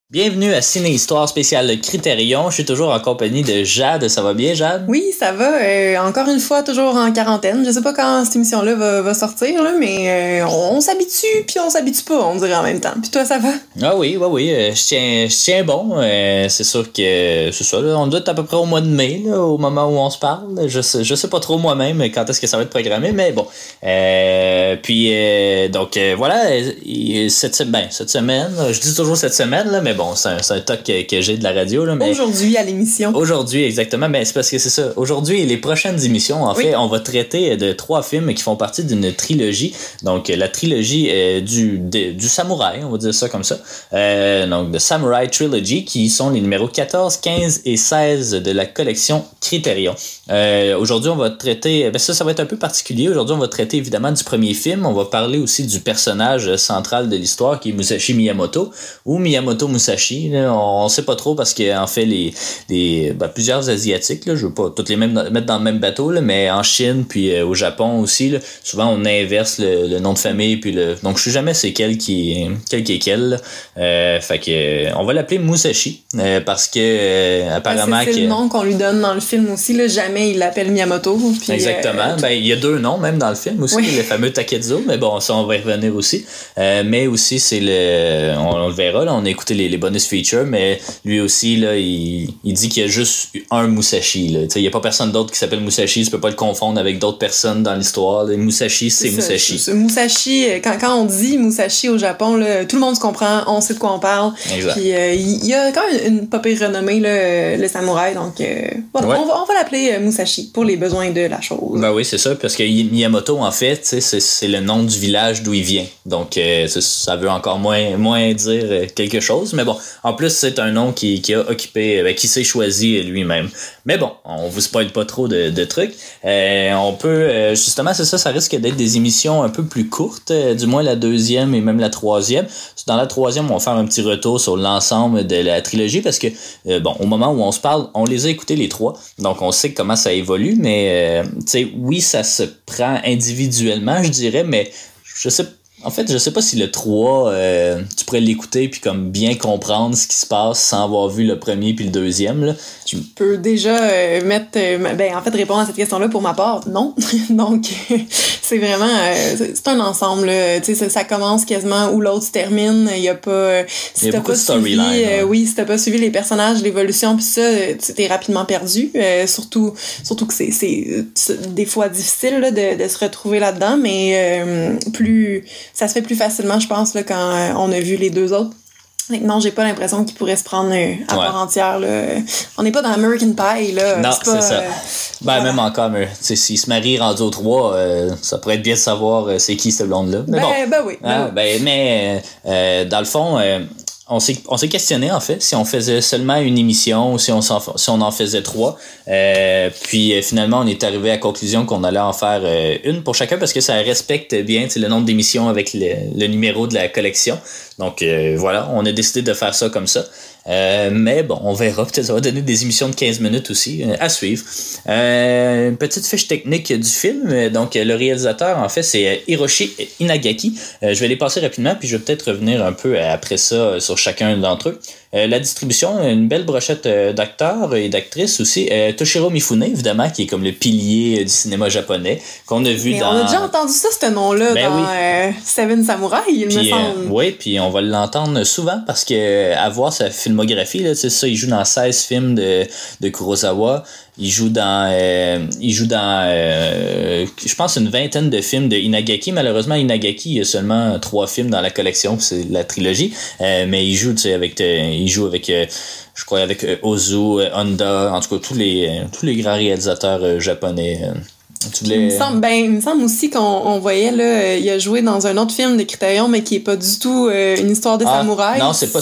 Bienvenue à Ciné Histoire spéciale Critérion. Je suis toujours en compagnie de Jade. Ça va bien, Jade? Oui, ça va. Encore une fois, toujours en quarantaine. Je sais pas quand cette émission-là va sortir, là, mais on s'habitue, puis on s'habitue pas, on dirait en même temps. Puis toi, ça va? Ah oui. Je tiens bon. C'est sûr que c'est ça. Là, on doit être à peu près au mois de mai, là, au moment où on se parle. Je sais pas trop moi-même quand est-ce que ça va être programmé, mais bon. Voilà. Cette semaine, je dis toujours cette semaine, là, mais bon, c'est un toc que j'ai de la radio. Là, mais aujourd'hui à l'émission. Aujourd'hui, exactement. Mais c'est parce que c'est ça. Aujourd'hui et les prochaines émissions, en fait, on va traiter de 3 films qui font partie d'une trilogie. Donc, la trilogie du samouraï, on va dire ça comme ça. Donc, The Samurai Trilogy, qui sont les numéros 14, 15 et 16 de la collection Critérion. Aujourd'hui, on va traiter... ça va être un peu particulier. Aujourd'hui, on va traiter évidemment du premier film. On va parler aussi du personnage central de l'histoire, qui est Musashi Miyamoto, ou Miyamoto Musashi. Là, on sait pas trop parce qu'en fait, plusieurs Asiatiques, là, je veux pas toutes les mettre dans le même bateau, là, mais en Chine puis au Japon aussi, là, souvent on inverse le nom de famille. Donc je sais jamais c'est quel qui est quel. Fait que on va l'appeler Musashi parce que apparemment c'est le nom qu'on lui donne dans le film aussi. Là, jamais il l'appelle Miyamoto. Puis, exactement. Il y a 2 noms même dans le film aussi, le fameux Takezo, mais bon, ça on va y revenir aussi. Mais aussi c'est on le verra, là, on a écouté les bonus features, mais lui aussi là, il dit qu'il y a juste un Musashi. Il n'y a pas personne d'autre qui s'appelle Musashi, tu peux pas le confondre avec d'autres personnes dans l'histoire. Là. Musashi, c'est Musashi. Musashi, quand on dit Musashi au Japon, là, tout le monde se comprend, on sait de quoi on parle. Exact. Puis il y a quand même une pas pire renommée, là, le samouraï, donc voilà, on va l'appeler Musashi pour les besoins de la chose. Ben oui, c'est ça, parce que Miyamoto, en fait, c'est le nom du village d'où il vient. Donc ça veut encore moins dire quelque chose. Mais bon, en plus, c'est un nom qui a occupé, qui s'est choisi lui-même. Mais bon, on vous spoil pas trop de trucs. On peut, justement, c'est ça risque d'être des émissions un peu plus courtes, du moins la 2e et même la 3e. Dans la 3e, on va faire un petit retour sur l'ensemble de la trilogie parce que, au moment où on se parle, on les a écoutés les 3, donc on sait comment ça évolue, mais, oui, ça se prend individuellement, je dirais, mais je sais pas si le 3, tu pourrais l'écouter puis comme bien comprendre ce qui se passe sans avoir vu le premier puis le 2e, là. Tu peux déjà répondre à cette question-là pour ma part, non. Donc, c'est vraiment, c'est un ensemble, tu sais, ça commence quasiment où l'autre se termine. Il y a pas, si t'as pas suivi, si t'as pas suivi les personnages, l'évolution pis ça, t'es rapidement perdu. Surtout que c'est des fois difficile, là, de se retrouver là-dedans, mais, ça se fait plus facilement, je pense, là, quand on a vu les 2 autres. Non, j'ai pas l'impression qu'il pourrait se prendre à part entière, là. On n'est pas dans American Pie, là. Non, c'est ça. Voilà. Même encore, s'il se marie rendu au 3, ça pourrait être bien de savoir c'est qui cette blonde-là. Mais oui. Dans le fond, on s'est questionné, en fait, si on faisait seulement une émission ou si on en faisait 3. Puis finalement, on est arrivé à la conclusion qu'on allait en faire une pour chacun parce que ça respecte bien le nombre d'émissions avec le numéro de la collection. Donc voilà, on a décidé de faire ça comme ça. Mais bon, on verra. Peut-être ça va donner des émissions de 15 minutes aussi à suivre. Une petite fiche technique du film. Donc, le réalisateur, en fait, c'est Hiroshi Inagaki. Je vais les passer rapidement, puis je vais peut-être revenir un peu après ça sur chacun d'entre eux. La distribution, une belle brochette d'acteurs et d'actrices aussi. Toshiro Mifune, évidemment, qui est comme le pilier du cinéma japonais, qu'on a vu dans... On a déjà entendu ça, ce nom-là, dans Seven Samurai, il me semble. Oui, puis on va l'entendre souvent parce que à voir sa filmographie, là, c'est ça, il joue dans 16 films de Kurosawa. Il joue dans je pense une vingtaine de films de Inagaki. Malheureusement, Inagaki, il y a seulement 3 films dans la collection, c'est la trilogie. Mais il joue, avec je crois avec Ozu, Honda, en tout cas tous les grands réalisateurs japonais. Il me semble aussi qu'on voyait là, il a joué dans un autre film de Critérion, mais qui est pas du tout une histoire de samouraï. Non, c'est pas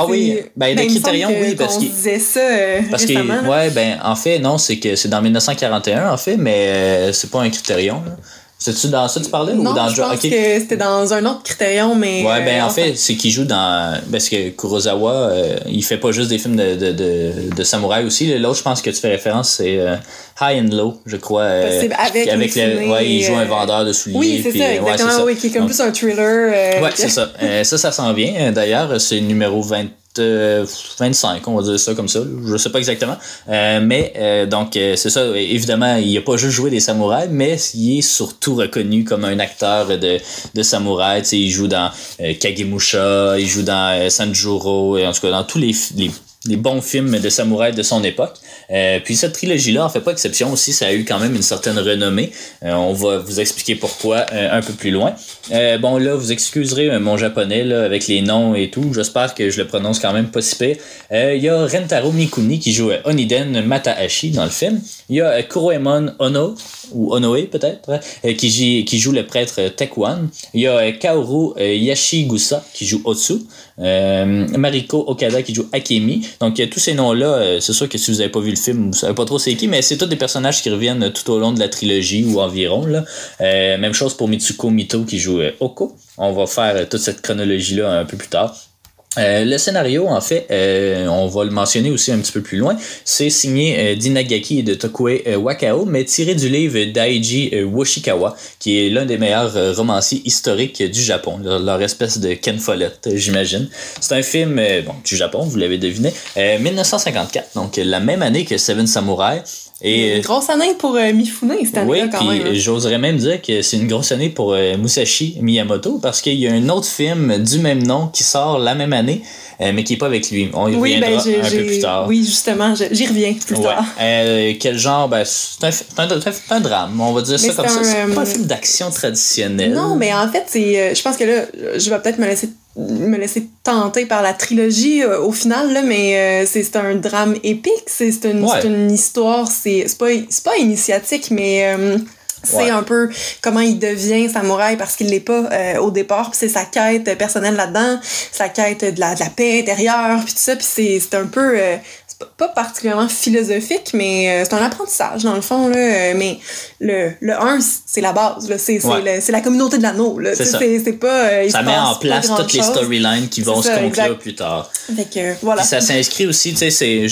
oui, de Critérion, oui, parce qu'il disait ça récemment. En fait, non, c'est que c'est dans 1941, en fait, mais c'est pas un Critérion, là. C'est-tu dans ça que tu parlais? Non, ou dans je pense que c'était dans un autre Critérion, mais... Ouais, ben en fait, c'est qu'il joue dans... Parce que Kurosawa, il fait pas juste des films de samouraï aussi. L'autre, je pense que tu fais référence, c'est High and Low, je crois. Avec ouais, il joue un vendeur de souliers. Oui, c'est ça, exactement. Ouais, c'est ça. Oui, qui est comme plus un thriller. Ouais, c'est ça. Ça s'en vient. D'ailleurs, c'est le numéro 25, on va dire ça comme ça, je sais pas exactement, mais donc c'est ça, évidemment il a pas juste joué des samouraïs, mais il est surtout reconnu comme un acteur de samouraï. Tu sais, il joue dans Kagemusha, il joue dans Sanjuro, et en tout cas dans tous les bons films de samouraï de son époque. Puis cette trilogie-là en fait pas exception aussi, ça a eu quand même une certaine renommée. On va vous expliquer pourquoi un peu plus loin. Bon là, vous excuserez mon japonais là, avec les noms et tout, j'espère que je le prononce quand même pas si pire. Il y a Rentaro Mikuni qui joue Oniden Matahashi dans le film. Il y a Kuroemon Ono, ou Onoe peut-être, qui joue le prêtre Tekwan. Il y a Kaoru Yashigusa qui joue Otsu. Mariko Okada qui joue Akemi. Donc tous ces noms-là, c'est sûr que si vous avez pas vu le film, vous savez pas trop c'est qui, mais c'est tous des personnages qui reviennent tout au long de la trilogie ou environ là. Même chose pour Mitsuko Mito qui joue Oko. On va faire toute cette chronologie-là un peu plus tard. Le scénario, en fait, on va le mentionner aussi un petit peu plus loin, c'est signé d'Inagaki et de Tokue Wakao, mais tiré du livre d'Aiji Woshikawa, qui est l'un des meilleurs romanciers historiques du Japon, leur espèce de Ken Follett, j'imagine. C'est un film du Japon, vous l'avez deviné, 1954, donc la même année que Seven Samurai. Et, une grosse année pour Mifune cette année-là, quand même. Oui, puis j'oserais même dire que c'est une grosse année pour Musashi Miyamoto, parce qu'il y a un autre film du même nom qui sort la même année, mais qui n'est pas avec lui. On y reviendra un peu plus tard. Oui, justement, j'y reviens plus tard. Quel genre? Ben, c'est un drame, on va dire ça comme ça. C'est pas un film d'action traditionnel. Non, mais en fait, je pense que là, je vais peut-être me laisser tenter par la trilogie au final là, mais c'est un drame épique, c'est une histoire, c'est pas initiatique, mais c'est un peu comment il devient samouraï parce qu'il l'est pas au départ, puis c'est sa quête personnelle là-dedans, sa quête de la paix intérieure, puis tout ça, puis c'est un peu pas particulièrement philosophique, mais c'est un apprentissage dans le fond là, mais le 1 c'est la base là, c'est la communauté de l'anneau là, c'est pas ça met en place toutes les storylines qui vont se conclure plus tard. Fait que voilà. Puis ça s'inscrit aussi, tu sais,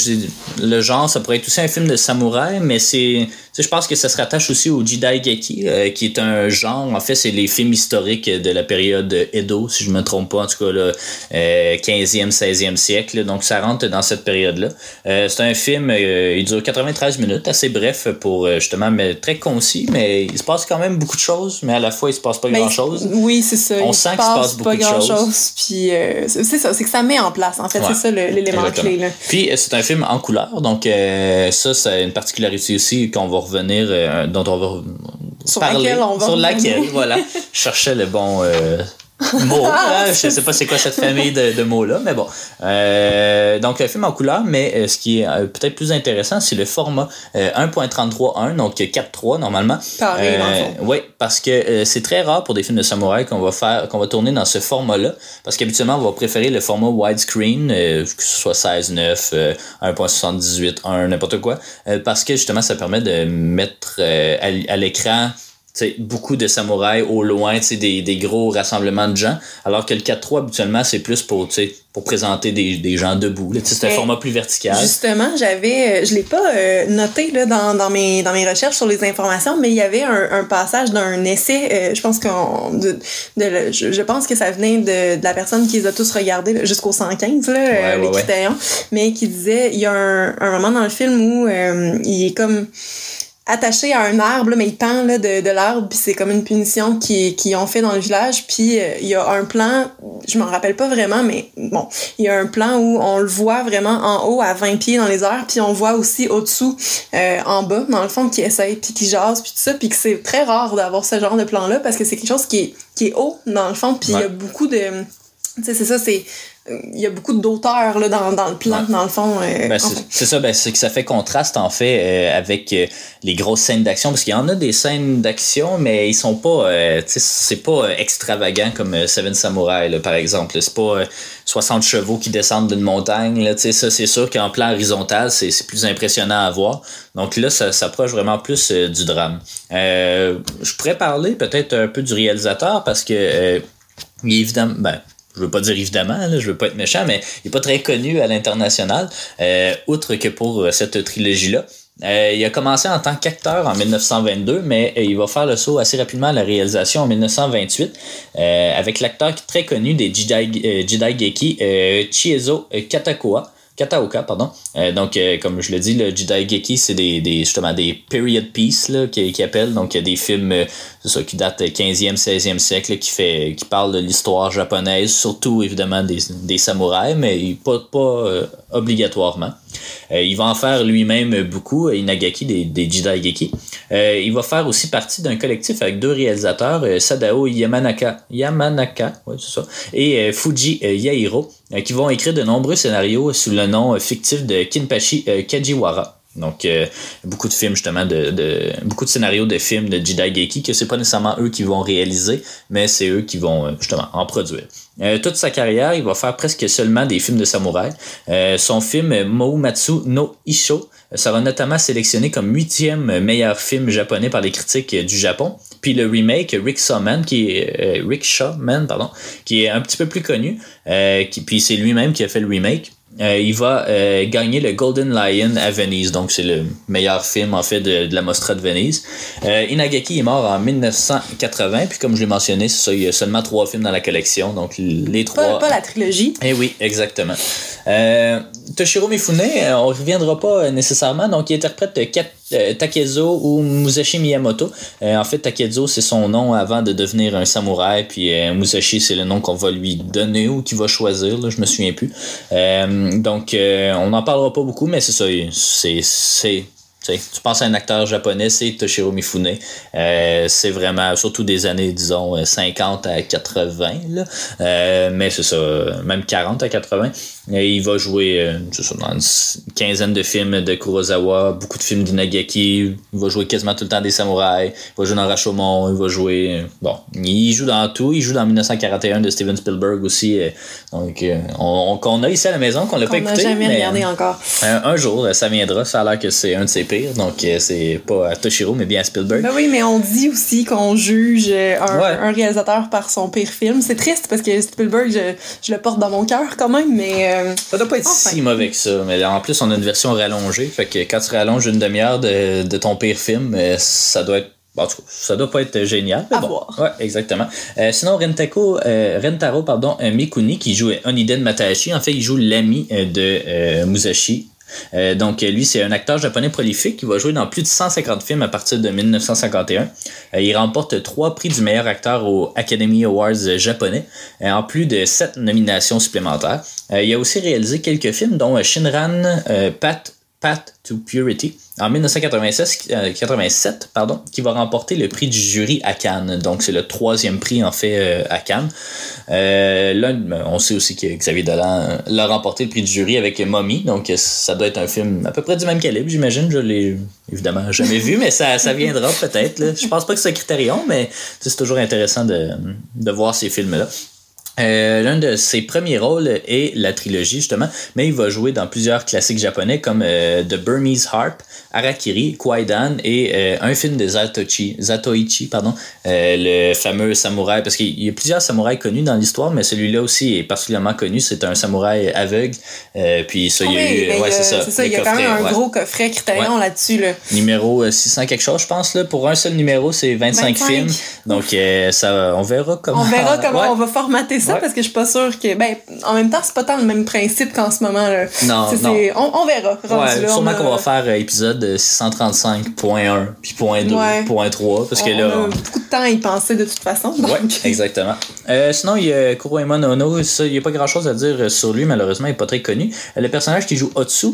le genre, ça pourrait être aussi un film de samouraï, mais je pense que ça se rattache aussi au Jidaigeki, qui est un genre, en fait, c'est les films historiques de la période Edo, si je me trompe pas, en tout cas, là, 15e, 16e siècle, donc ça rentre dans cette période-là. C'est un film, il dure 93 minutes, assez bref pour, justement, mais très concis, mais il se passe quand même beaucoup de choses, mais à la fois, il se passe pas grand-chose. Oui, c'est ça. On sent qu'il se passe beaucoup de choses. Puis c'est ça, c'est que ça met en place, en fait, c'est ça l'élément clé, là. Puis c'est un film en couleur, donc ça, c'est une particularité aussi qu'on va revenir, dont on va parler. Sur laquelle, voilà. Je cherchais le bon mot. Je sais pas c'est quoi cette famille de mots-là, mais bon. Donc, un film en couleur, mais ce qui est peut-être plus intéressant, c'est le format 1.33.1, donc 4.3 normalement. Pareil, oui, parce que c'est très rare pour des films de samouraï qu'on va tourner dans ce format-là, parce qu'habituellement, on va préférer le format widescreen, que ce soit 16:9, 1.78, n'importe quoi, parce que justement, ça permet de mettre à l'écran beaucoup de samouraïs au loin, des gros rassemblements de gens, alors que le 4.3 habituellement c'est plus pour présenter des gens debout. C'est un format plus vertical. Justement, je l'ai pas noté là, dans mes recherches sur les informations, mais il y avait un passage d'un essai, je pense je pense que ça venait de la personne qui les a tous regardés là, jusqu'au 115, là, les Critérions, mais qui disait, il y a un moment dans le film où il est comme attaché à un arbre, là, mais il pend là, de l'arbre, puis c'est comme une punition qu'ils ont fait dans le village. Puis il y a un plan, je m'en rappelle pas vraiment, mais bon, il y a un plan où on le voit vraiment en haut à 20 pieds dans les airs, puis on voit aussi au-dessous, en bas, dans le fond, qui essaye, puis qui jase, puis tout ça, puis que c'est très rare d'avoir ce genre de plan-là, parce que c'est quelque chose qui est haut, dans le fond, puis il y a beaucoup de... Tu sais, c'est ça, c'est... il y a beaucoup d'auteurs là, dans le plan, dans le fond. C'est ça, c'est que ça fait contraste en fait avec les grosses scènes d'action, parce qu'il y en a des scènes d'action, mais ils sont pas, c'est pas extravagant comme Seven Samurai, là, par exemple. C'est pas 60 chevaux qui descendent d'une montagne, là, ça c'est sûr qu'en plan horizontal, c'est plus impressionnant à voir. Donc là, ça s'approche vraiment plus du drame. Je pourrais parler peut-être un peu du réalisateur, parce que il est évidemment... je veux pas dire évidemment, là, je veux pas être méchant, mais il est pas très connu à l'international, outre que pour cette trilogie-là. Il a commencé en tant qu'acteur en 1922, mais il va faire le saut assez rapidement à la réalisation en 1928, avec l'acteur très connu des Jidaigeki, Chiezo Kataoka, pardon. Donc, comme je le dis, le Jidaigeki, c'est justement des period pieces là, qui appellent. Donc, des films qui datent 15e, 16e siècle, là, qui parlent de l'histoire japonaise, surtout évidemment des samouraïs, mais pas obligatoirement. Il va en faire lui-même beaucoup, Inagaki, des Jidaigeki. Il va faire aussi partie d'un collectif avec 2 réalisateurs, Sadao Yamanaka, ouais, c'est ça, et Fuji Yahiro, qui vont écrire de nombreux scénarios sous le nom fictif de Kinpachi Kajiwara. Donc, beaucoup de films, justement, beaucoup de scénarios de films de Jidaigeki, que c'est pas nécessairement eux qui vont réaliser, mais c'est eux qui vont, justement, en produire. Toute sa carrière, il va faire presque seulement des films de samouraï. Son film Moumatsu no Isho sera notamment sélectionné comme 8e meilleur film japonais par les critiques du Japon. Puis le remake Rickshaw Man, qui est un petit peu plus connu, puis c'est lui-même qui a fait le remake. Il va gagner le Golden Lion à Venise, donc c'est le meilleur film en fait de la Mostra de Venise. Inagaki est mort en 1980, puis comme je l'ai mentionné, c'est ça, il y a seulement 3 films dans la collection, donc les 3... Pas la trilogie. Eh oui, exactement. Toshiro Mifune, on ne reviendra pas nécessairement, donc il interprète Takezo ou Musashi Miyamoto. En fait, Takezo, c'est son nom avant de devenir un samouraï, puis Musashi, c'est le nom qu'on va lui donner ou qu'il va choisir, là, je me souviens plus. Donc, on n'en parlera pas beaucoup, mais c'est ça, tu penses à un acteur japonais, c'est Toshiro Mifune. C'est vraiment, surtout des années, disons, 50 à 80, là. Mais c'est ça, même 40 à 80. Il va jouer dans une quinzaine de films de Kurosawa, beaucoup de films d'Inagaki. Il va jouer quasiment tout le temps des samouraïs. Il va jouer dans Rashomon. Il va jouer... il joue dans tout. Il joue dans 1941 de Steven Spielberg aussi. Donc, qu'on a ici à la maison, qu'on l'a pas écouté. On n'a jamais regardé encore. Un jour, ça viendra. Ça a l'air que c'est un de ses pires. Donc, c'est pas à Toshiro, mais bien à Spielberg. Ben oui, mais on dit aussi qu'on juge un réalisateur par son pire film. C'est triste parce que Spielberg, je le porte dans mon cœur quand même, mais... ça doit pas être si mauvais que ça, mais en plus on a une version rallongée, fait que quand tu rallonges une demi-heure de ton pire film, ça doit être, en tout cas, ça doit pas être génial. À voir. Ouais, exactement. Sinon Rentaro Mikuni, qui joue Oniden Matahashi, en fait il joue l'ami de Musashi. Donc lui c'est un acteur japonais prolifique qui va jouer dans plus de 150 films à partir de 1951. Il remporte 3 prix du meilleur acteur aux Academy Awards japonais, en plus de 7 nominations supplémentaires. Il a aussi réalisé quelques films dont Shinran Path to Purity en 1987, qui va remporter le prix du jury à Cannes. Donc c'est le 3e prix en fait à Cannes. Là, on sait aussi que Xavier Dolan l'a remporté le prix du jury avec Mommy, donc ça doit être un film à peu près du même calibre, j'imagine. Je l'ai évidemment jamais vu, mais ça viendra peut-être. Là. Je pense pas que c'est un critérium, mais c'est toujours intéressant de voir ces films-là. L'un de ses premiers rôles est la trilogie, justement, mais il va jouer dans plusieurs classiques japonais comme The Burmese Harp, Harakiri, Kwaidan et un film de Zatoichi, le fameux samouraï, parce qu'il y a plusieurs samouraïs connus dans l'histoire, mais celui-là aussi est particulièrement connu, c'est un samouraï aveugle, puis ça, il y a eu... c'est ça, il y a quand même un gros coffret Criterion là-dessus. Là. Numéro 600 quelque chose, je pense, là. Pour un seul numéro, c'est 25 films, donc on verra comment... On va formater ça, parce que je suis pas sûre que... en même temps, c'est pas tant le même principe qu'en ce moment. Là. Non. On verra. Sûrement qu'on va faire épisode 635.1 puis .2, .3, parce que là... On a beaucoup de temps à y penser de toute façon. Donc. Ouais, exactement. Sinon, il y a Kuroemon Ono, ça, il n'y a pas grand-chose à dire sur lui, malheureusement, il n'est pas très connu. Le personnage qui joue Otsu,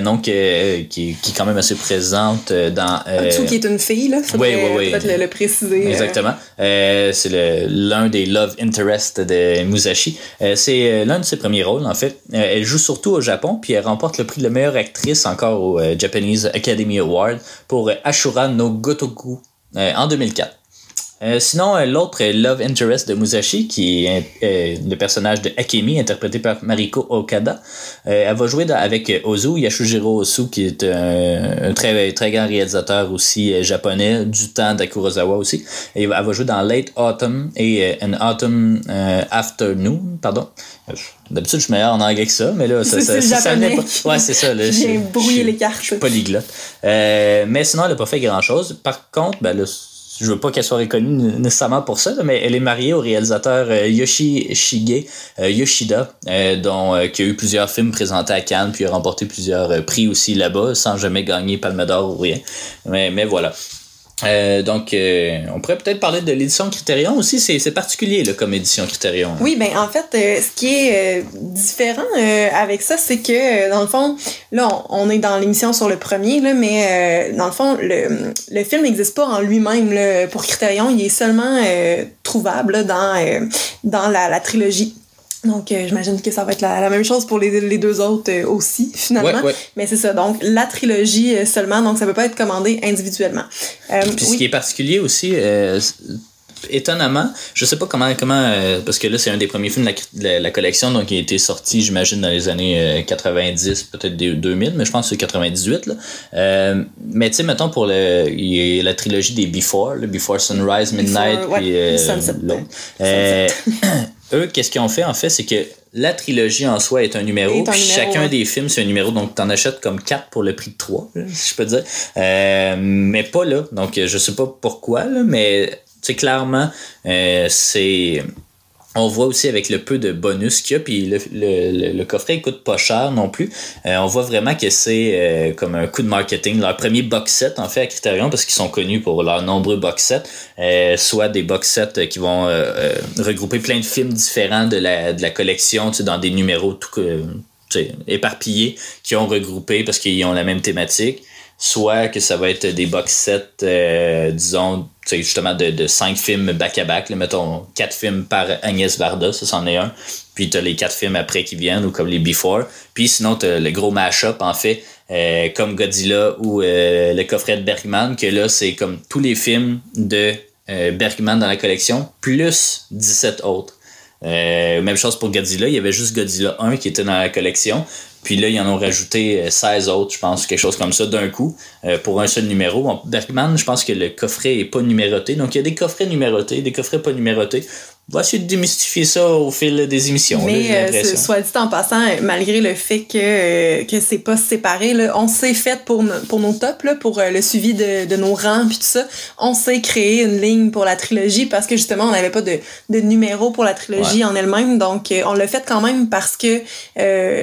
donc qui est quand même assez présente dans... Otsu qui est une fille, là. Oui. Peut-être le préciser. Exactement. C'est l'un des love interests de Musashi. C'est l'un de ses premiers rôles, en fait. Elle joue surtout au Japon, puis elle remporte le prix de la meilleure actrice encore au Japanese Academy Award pour Ashura no Gotoku en 2004. Sinon, l'autre est Love Interest de Musashi, qui est le personnage de Akemi, interprété par Mariko Okada. Elle va jouer avec Ozu, Yashujiro Ozu, qui est un très, très grand réalisateur aussi japonais, du temps d'Kurosawa aussi. Et elle va jouer dans Late Autumn et An Autumn Afternoon, pardon. D'habitude, je suis meilleur en anglais que ça, mais là, ça japonais. Ouais, c'est ça. Là, j'ai brouillé les cartes. Je suis polyglotte. Mais sinon, elle n'a pas fait grand-chose. Par contre, ben là, je veux pas qu'elle soit reconnue nécessairement pour ça, mais elle est mariée au réalisateur Yoshishige Yoshida, qui a eu plusieurs films présentés à Cannes, puis a remporté plusieurs prix aussi là-bas, sans jamais gagner Palme d'Or ou rien. Mais voilà. On pourrait peut-être parler de l'édition Criterion aussi. C'est particulier là, comme édition Criterion. Oui, ben en fait, ce qui est différent avec ça, c'est que dans le fond, là, on est dans l'émission sur le premier, là, mais dans le fond, le film n'existe pas en lui-même là, pour Criterion. Il est seulement trouvable là, dans la trilogie. Donc, j'imagine que ça va être la même chose pour les deux autres aussi, finalement. Ouais. Mais c'est ça. Donc, la trilogie seulement. Donc, ça peut pas être commandé individuellement. Puis, ce qui est particulier aussi, étonnamment, je sais pas comment parce que là, c'est un des premiers films de la collection, donc il a été sorti, j'imagine, dans les années 90, peut-être 2000, mais je pense que c'est 98, là. Mais tu sais, mettons, il y a la trilogie des Before, le Before Sunrise, Midnight, puis l'autre. Eux, qu'est-ce qu'ils ont fait, en fait, c'est que la trilogie en soi est un numéro, puis chacun des films, c'est un numéro, donc t'en achètes comme 4 pour le prix de 3, là, si je peux dire. Mais pas là, donc je sais pas pourquoi, là, mais tu sais, clairement, on voit aussi avec le peu de bonus qu'il y a, puis le coffret il coûte pas cher non plus. On voit vraiment que c'est comme un coup de marketing. Leur premier box set, en fait, à Criterion, parce qu'ils sont connus pour leurs nombreux box sets, soit des box sets qui vont regrouper plein de films différents de la collection, tu sais, dans des numéros tout éparpillés, qui ont regroupé parce qu'ils ont la même thématique. Soit que ça va être des box sets, disons, justement de 5 films back-à-back, là, mettons 4 films par Agnès Varda, ça c'en est un. Puis t'as les 4 films après qui viennent, ou comme les Before. Puis sinon, t'as le gros mash-up, en fait, comme Godzilla ou le coffret de Bergman, que là, c'est comme tous les films de Bergman dans la collection, plus 17 autres. Même chose pour Godzilla, il y avait juste Godzilla 1 qui était dans la collection. Puis là, ils en ont rajouté 16 autres, je pense, quelque chose comme ça, d'un coup, pour un seul numéro. Bon, Bergman, je pense que le coffret est pas numéroté. Donc, il y a des coffrets numérotés, des coffrets pas numérotés. On va essayer de démystifier ça au fil des émissions. Mais là, soit dit en passant, malgré le fait que c'est pas séparé, là, on s'est fait pour nos tops, là, pour le suivi de nos rangs puis tout ça, on s'est créé une ligne pour la trilogie parce que justement, on n'avait pas de numéro pour la trilogie en elle-même. Donc, on l'a fait quand même parce que,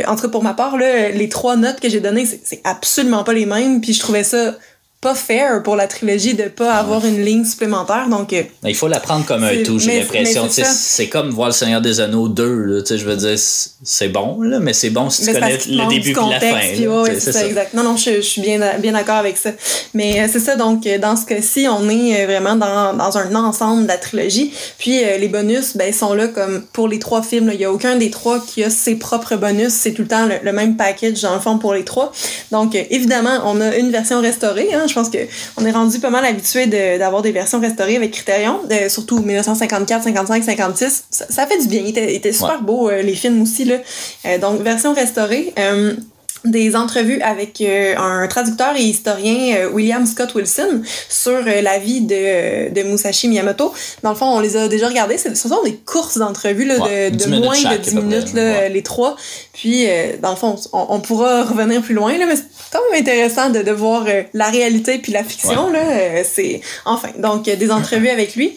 en tout cas pour ma part, là, les 3 notes que j'ai données, c'est absolument pas les mêmes. Puis je trouvais ça pas fair pour la trilogie de pas avoir une ligne supplémentaire, donc il faut la prendre comme un tout, j'ai l'impression. C'est comme voir Le Seigneur des Anneaux 2, là, je veux dire, c'est bon, là, mais c'est bon si tu connais le début et la fin. Puis, ouais, c'est ça, exact. Non, je suis bien d'accord avec ça. Mais c'est ça, donc dans ce cas-ci, on est vraiment dans un ensemble de la trilogie. Puis les bonus, ben, sont là comme pour les 3 films. Il y a aucun des 3 qui a ses propres bonus. C'est tout le temps le même package, dans le fond, pour les 3. Donc, évidemment, on a une version restaurée, hein. Je pense qu'on est rendu pas mal habitué d'avoir des versions restaurées avec Criterion, surtout 1954, 55, 56. Ça fait du bien. Il était super beau, les films aussi, là. Donc, version restaurée. Des entrevues avec un traducteur et historien, William Scott Wilson, sur la vie de Musashi Miyamoto. Dans le fond, on les a déjà regardés. Ce sont des courses d'entrevues là, de moins de 10 minutes, là, les 3. Puis, dans le fond, on pourra revenir plus loin, là, mais c'est quand même intéressant de voir la réalité puis la fiction. Là, c'est enfin. Donc, des entrevues avec lui.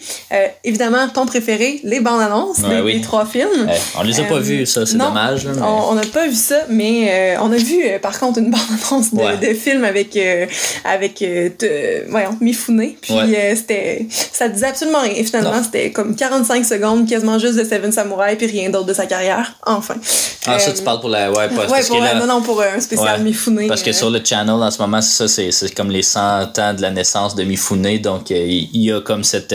Évidemment, ton préféré, les bandes annonces des 3 films. On les a pas vus, ça, c'est dommage. Là, mais... On n'a pas vu ça, mais on a vu par contre une bande-annonce de film avec Mifune, puis ça disait absolument rien. Finalement, c'était comme 45 secondes, quasiment juste de Seven Samurai, puis rien d'autre de sa carrière. Enfin. Ça tu parles pour la pour un spécial Mifune. Parce que sur le channel en ce moment, c'est comme les 100 ans de la naissance de Mifune, donc il y a comme cette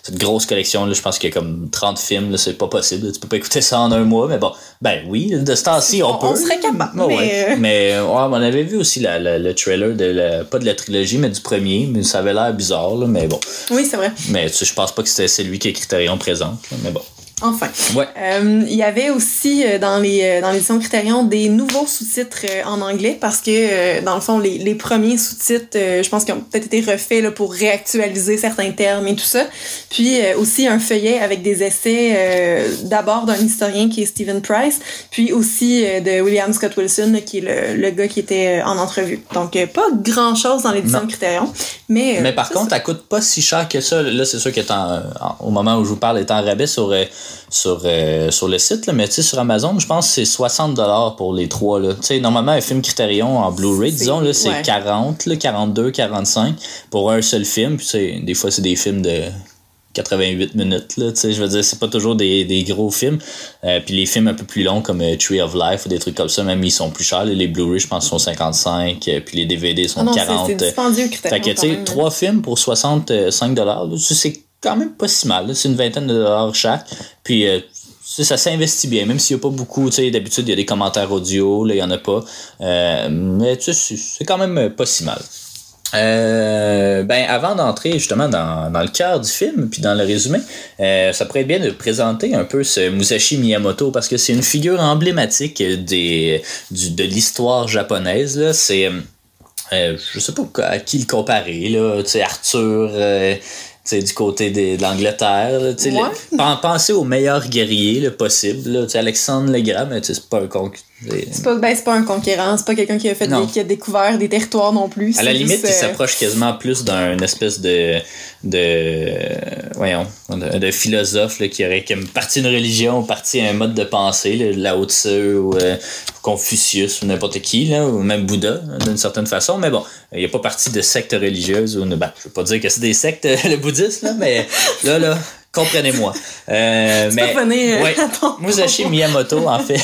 cette grosse collection, là, je pense qu'il y a comme 30 films, là, c'est pas possible. Là, tu peux pas écouter ça en un mois, mais bon, ben oui, de ce temps-ci, on peut. On serait capable. Mais on avait vu aussi le trailer, pas de la trilogie, mais du premier, mais ça avait l'air bizarre, là, mais bon. Oui, c'est vrai. Mais je pense pas que c'était celui que Criterion présente, là, mais bon. Enfin. Ouais. Il y avait aussi dans l'édition Criterion des nouveaux sous-titres en anglais parce que dans le fond les premiers sous-titres je pense qu'ils ont peut-être été refaits là, pour réactualiser certains termes et tout ça. Puis aussi un feuillet avec des essais d'abord d'un historien qui est Stephen Price, puis aussi de William Scott Wilson là, qui est le gars qui était en entrevue. Donc pas grand-chose dans l'édition Criterion, mais par contre, elle coûte pas si cher que ça. Là, c'est sûr qu'elle est au moment où je vous parle, elle est en rabais sur le site, là, mais tu sais, sur Amazon, je pense que c'est 60$ pour les trois. Tu sais, normalement, un film Criterion en Blu-ray, disons, là, c'est 40, là, 42, 45 pour un seul film. Puis, des fois, c'est des films de 88 minutes, là, tu sais, je veux dire, c'est pas toujours des gros films. Puis les films un peu plus longs comme Tree of Life ou des trucs comme ça, même ils sont plus chers. Les Blu-ray, je pense, sont 55, puis les DVD sont 40. C'est dispendieux, Criterion. Fait que, tu sais, 3 films pour 65$, là, c'est quand même pas si mal, là. C'est une vingtaine de dollars chaque. Puis ça s'investit bien, même s'il n'y a pas beaucoup. Tu sais, d'habitude, il y a des commentaires audio, là, il n'y en a pas. Mais tu sais, c'est quand même pas si mal. Avant d'entrer justement dans le cœur du film puis dans le résumé, ça pourrait être bien de présenter un peu ce Musashi Miyamoto parce que c'est une figure emblématique de l'histoire japonaise, là. C'est je sais pas à qui le comparer, là, tu sais, Arthur, du côté de l'Angleterre. Là, pensez au meilleur guerrier possible. Là, Alexandre le Grand, mais c'est pas un c'est pas un conquérant, c'est pas quelqu'un qui a découvert des territoires non plus. À la limite, il s'approche quasiment plus d'un espèce de philosophe là, qui aurait comme parti une religion, parti un mode de pensée, là, Lao Tzu ou Confucius ou n'importe qui, là, ou même Bouddha, d'une certaine façon. Mais bon, il n'y a pas parti de secte religieuse. Je veux pas dire que c'est des sectes, le bouddhisme, là, mais là, comprenez-moi. Musashi Miyamoto, en fait,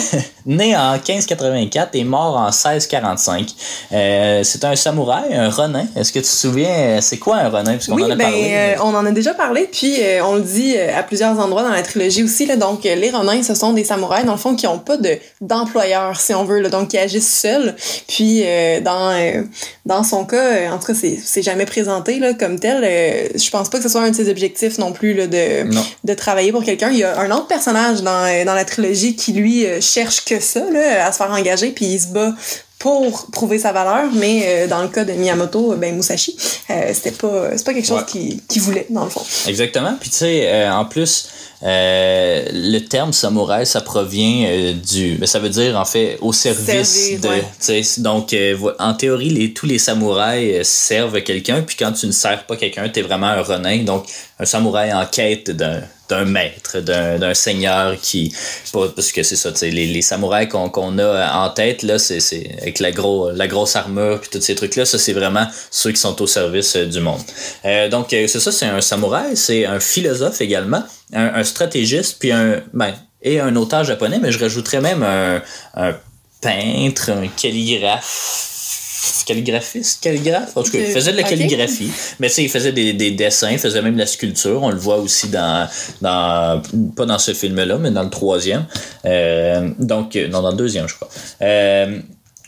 né en 1584 et mort en 1645. C'est un samouraï, un ronin. Est-ce que tu te souviens, c'est quoi un ronin? Parce qu'on en a parlé. On en a déjà parlé, puis on le dit à plusieurs endroits dans la trilogie aussi. Là, donc, les ronins, ce sont des samouraïs, dans le fond, qui n'ont pas d'employeur, si on veut, là, donc qui agissent seuls. Puis, dans son cas, en tout cas, c'est jamais présenté là, comme tel. Je pense pas que ce soit un de ses objectifs non plus là, de travailler pour quelqu'un. Il y a un autre personnage dans la trilogie qui, lui, cherche que ça, là, à se faire engager, puis il se bat pour prouver sa valeur, mais dans le cas de Miyamoto, Musashi, c'est pas quelque chose qu'il voulait, dans le fond. Exactement. Puis tu sais, en plus, le terme samouraï, ça provient ça veut dire en fait au service de. Donc, en théorie, tous les samouraïs servent quelqu'un, puis quand tu ne sers pas quelqu'un, t'es vraiment un ronin. Donc, un samouraï en quête d'un maître, d'un seigneur parce que c'est ça, tu sais, les samouraïs qu'on a en tête, là, c'est avec la grosse armure puis tous ces trucs-là, ça, c'est vraiment ceux qui sont au service du monde. Donc, c'est ça, c'est un samouraï, c'est un philosophe également, un stratégiste, puis et un auteur japonais, mais je rajouterais même un peintre, un calligraphe. En tout cas, il faisait de la calligraphie. Mais tu sais, il faisait des dessins, il faisait même de la sculpture. On le voit aussi pas dans ce film-là, mais dans le 3e. Dans le 2e, je crois.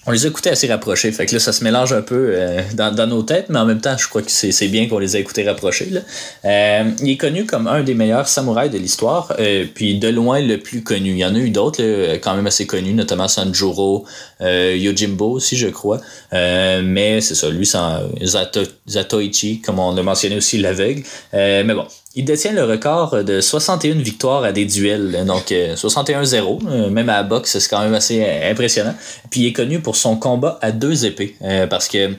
On les a écoutés assez rapprochés. Fait que là, ça se mélange un peu dans nos têtes, mais en même temps, je crois que c'est bien qu'on les a écoutés rapprochés. Là. Il est connu comme un des meilleurs samouraïs de l'histoire, puis de loin le plus connu. Il y en a eu d'autres quand même assez connus, notamment Sanjuro, Yojimbo aussi, je crois. Mais c'est ça, lui, c'est Zatoichi, comme on l'a mentionné aussi, l'aveugle. Mais bon. Il détient le record de 61 victoires à des duels, donc 61-0, même à la boxe, c'est quand même assez impressionnant. Puis il est connu pour son combat à 2 épées, parce que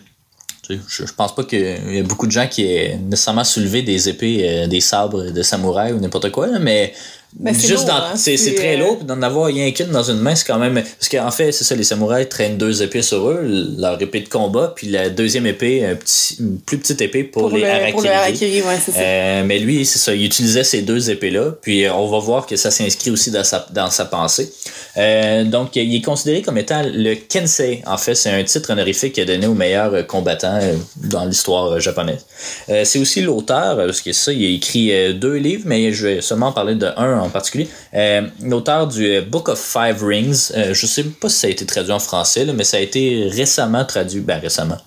je pense pas qu'il y a beaucoup de gens qui aient nécessairement soulevé des épées, des sabres de samouraï ou n'importe quoi, là, mais Ben, c'est juste lourd, dans, hein, c'est très lourd, puis d'en avoir rien qu'une dans une main, c'est quand même. Parce qu'en fait, c'est ça, les samouraïs traînent 2 épées sur eux, leur épée de combat, puis la deuxième épée, une plus petite épée pour les harakiri. Pour le harakiri, ouais, c'est ça. Mais lui, c'est ça, il utilisait ces 2 épées-là, puis on va voir que ça s'inscrit aussi dans sa pensée. Donc, il est considéré comme étant le Kensei. En fait, c'est un titre honorifique qu'il a donné aux meilleurs combattants dans l'histoire japonaise. C'est aussi l'auteur, parce que ça, il a écrit 2 livres, mais je vais seulement parler de un en particulier. L'auteur du Book of Five Rings, je sais pas si ça a été traduit en français, là, mais ça a été récemment traduit, récemment,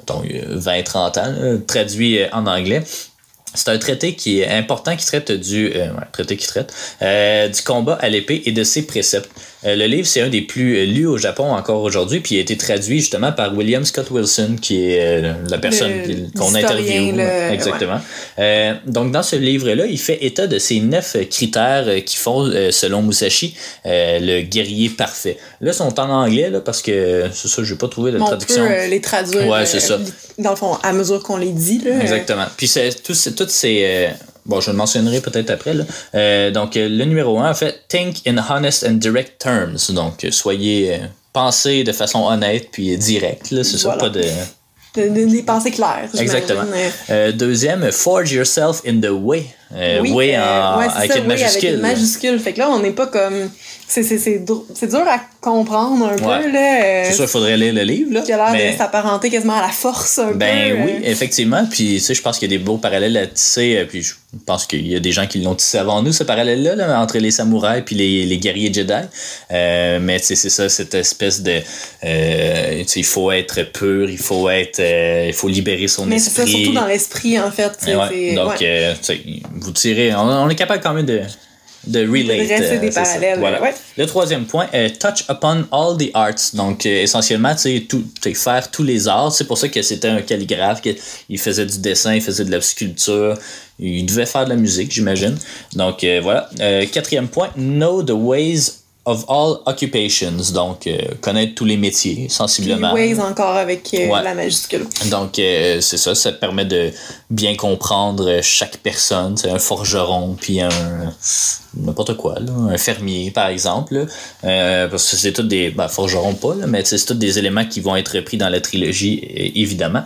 mettons 20-30 ans, là, traduit en anglais. C'est un traité qui est important qui traite du combat à l'épée et de ses préceptes. Le livre, c'est un des plus lus au Japon encore aujourd'hui, puis il a été traduit justement par William Scott Wilson, qui est la personne qu'on interviewe. Exactement. Ouais. Donc, dans ce livre-là, il fait état de ces 9 critères qui font, selon Musashi, le guerrier parfait. Là, ils sont en anglais, là, parce que c'est ça, je n'ai pas trouvé de traduction. On peut les traduire. Ouais, c'est ça. Dans le fond, à mesure qu'on les dit. Là, exactement. Puis, toutes ces... bon, je le mentionnerai peut-être après. Là. Donc, le numéro 1, en fait, think in honest and direct terms. Donc, soyez... pensez de façon honnête puis directe. Là, c'est voilà. Ça, pas de... Des pensées claires. Exactement. Deuxième, forge yourself in the way. Way avec une majuscule. Avec une majuscule. Fait que là, on n'est pas comme... C'est dur à comprendre un peu. Là, c'est sûr, il faudrait lire le livre. Là, qui a l'air de s'apparenter quasiment à la force un peu. Oui, effectivement. Puis, tu sais, je pense qu'il y a des beaux parallèles à tisser. Puis, je pense qu'il y a des gens qui l'ont tissé avant nous, ce parallèle-là, là, entre les samouraïs puis les guerriers Jedi. Mais, tu sais, c'est ça, cette espèce de... il faut être pur, il faut libérer son esprit. Mais c'est ça, surtout dans l'esprit, en fait. Donc, tu sais, vous tirez... On est capable quand même de relate. Rester des parallèles. Voilà. Ouais. Le troisième point, touch upon all the arts. Donc, essentiellement, faire tous les arts. C'est pour ça que c'était un calligraphe, qu'il faisait du dessin, il faisait de la sculpture, il devait faire de la musique, j'imagine. Donc, voilà. Quatrième point, know the ways of all occupations. Donc, connaître tous les métiers, sensiblement. Puis ways encore avec la majuscule. Donc, c'est ça. Ça permet de bien comprendre chaque personne. C'est un forgeron, puis n'importe quoi, là, un fermier, par exemple. Parce que c'est tous des... forgerons pas, là, mais c'est tous des éléments qui vont être pris dans la trilogie, évidemment.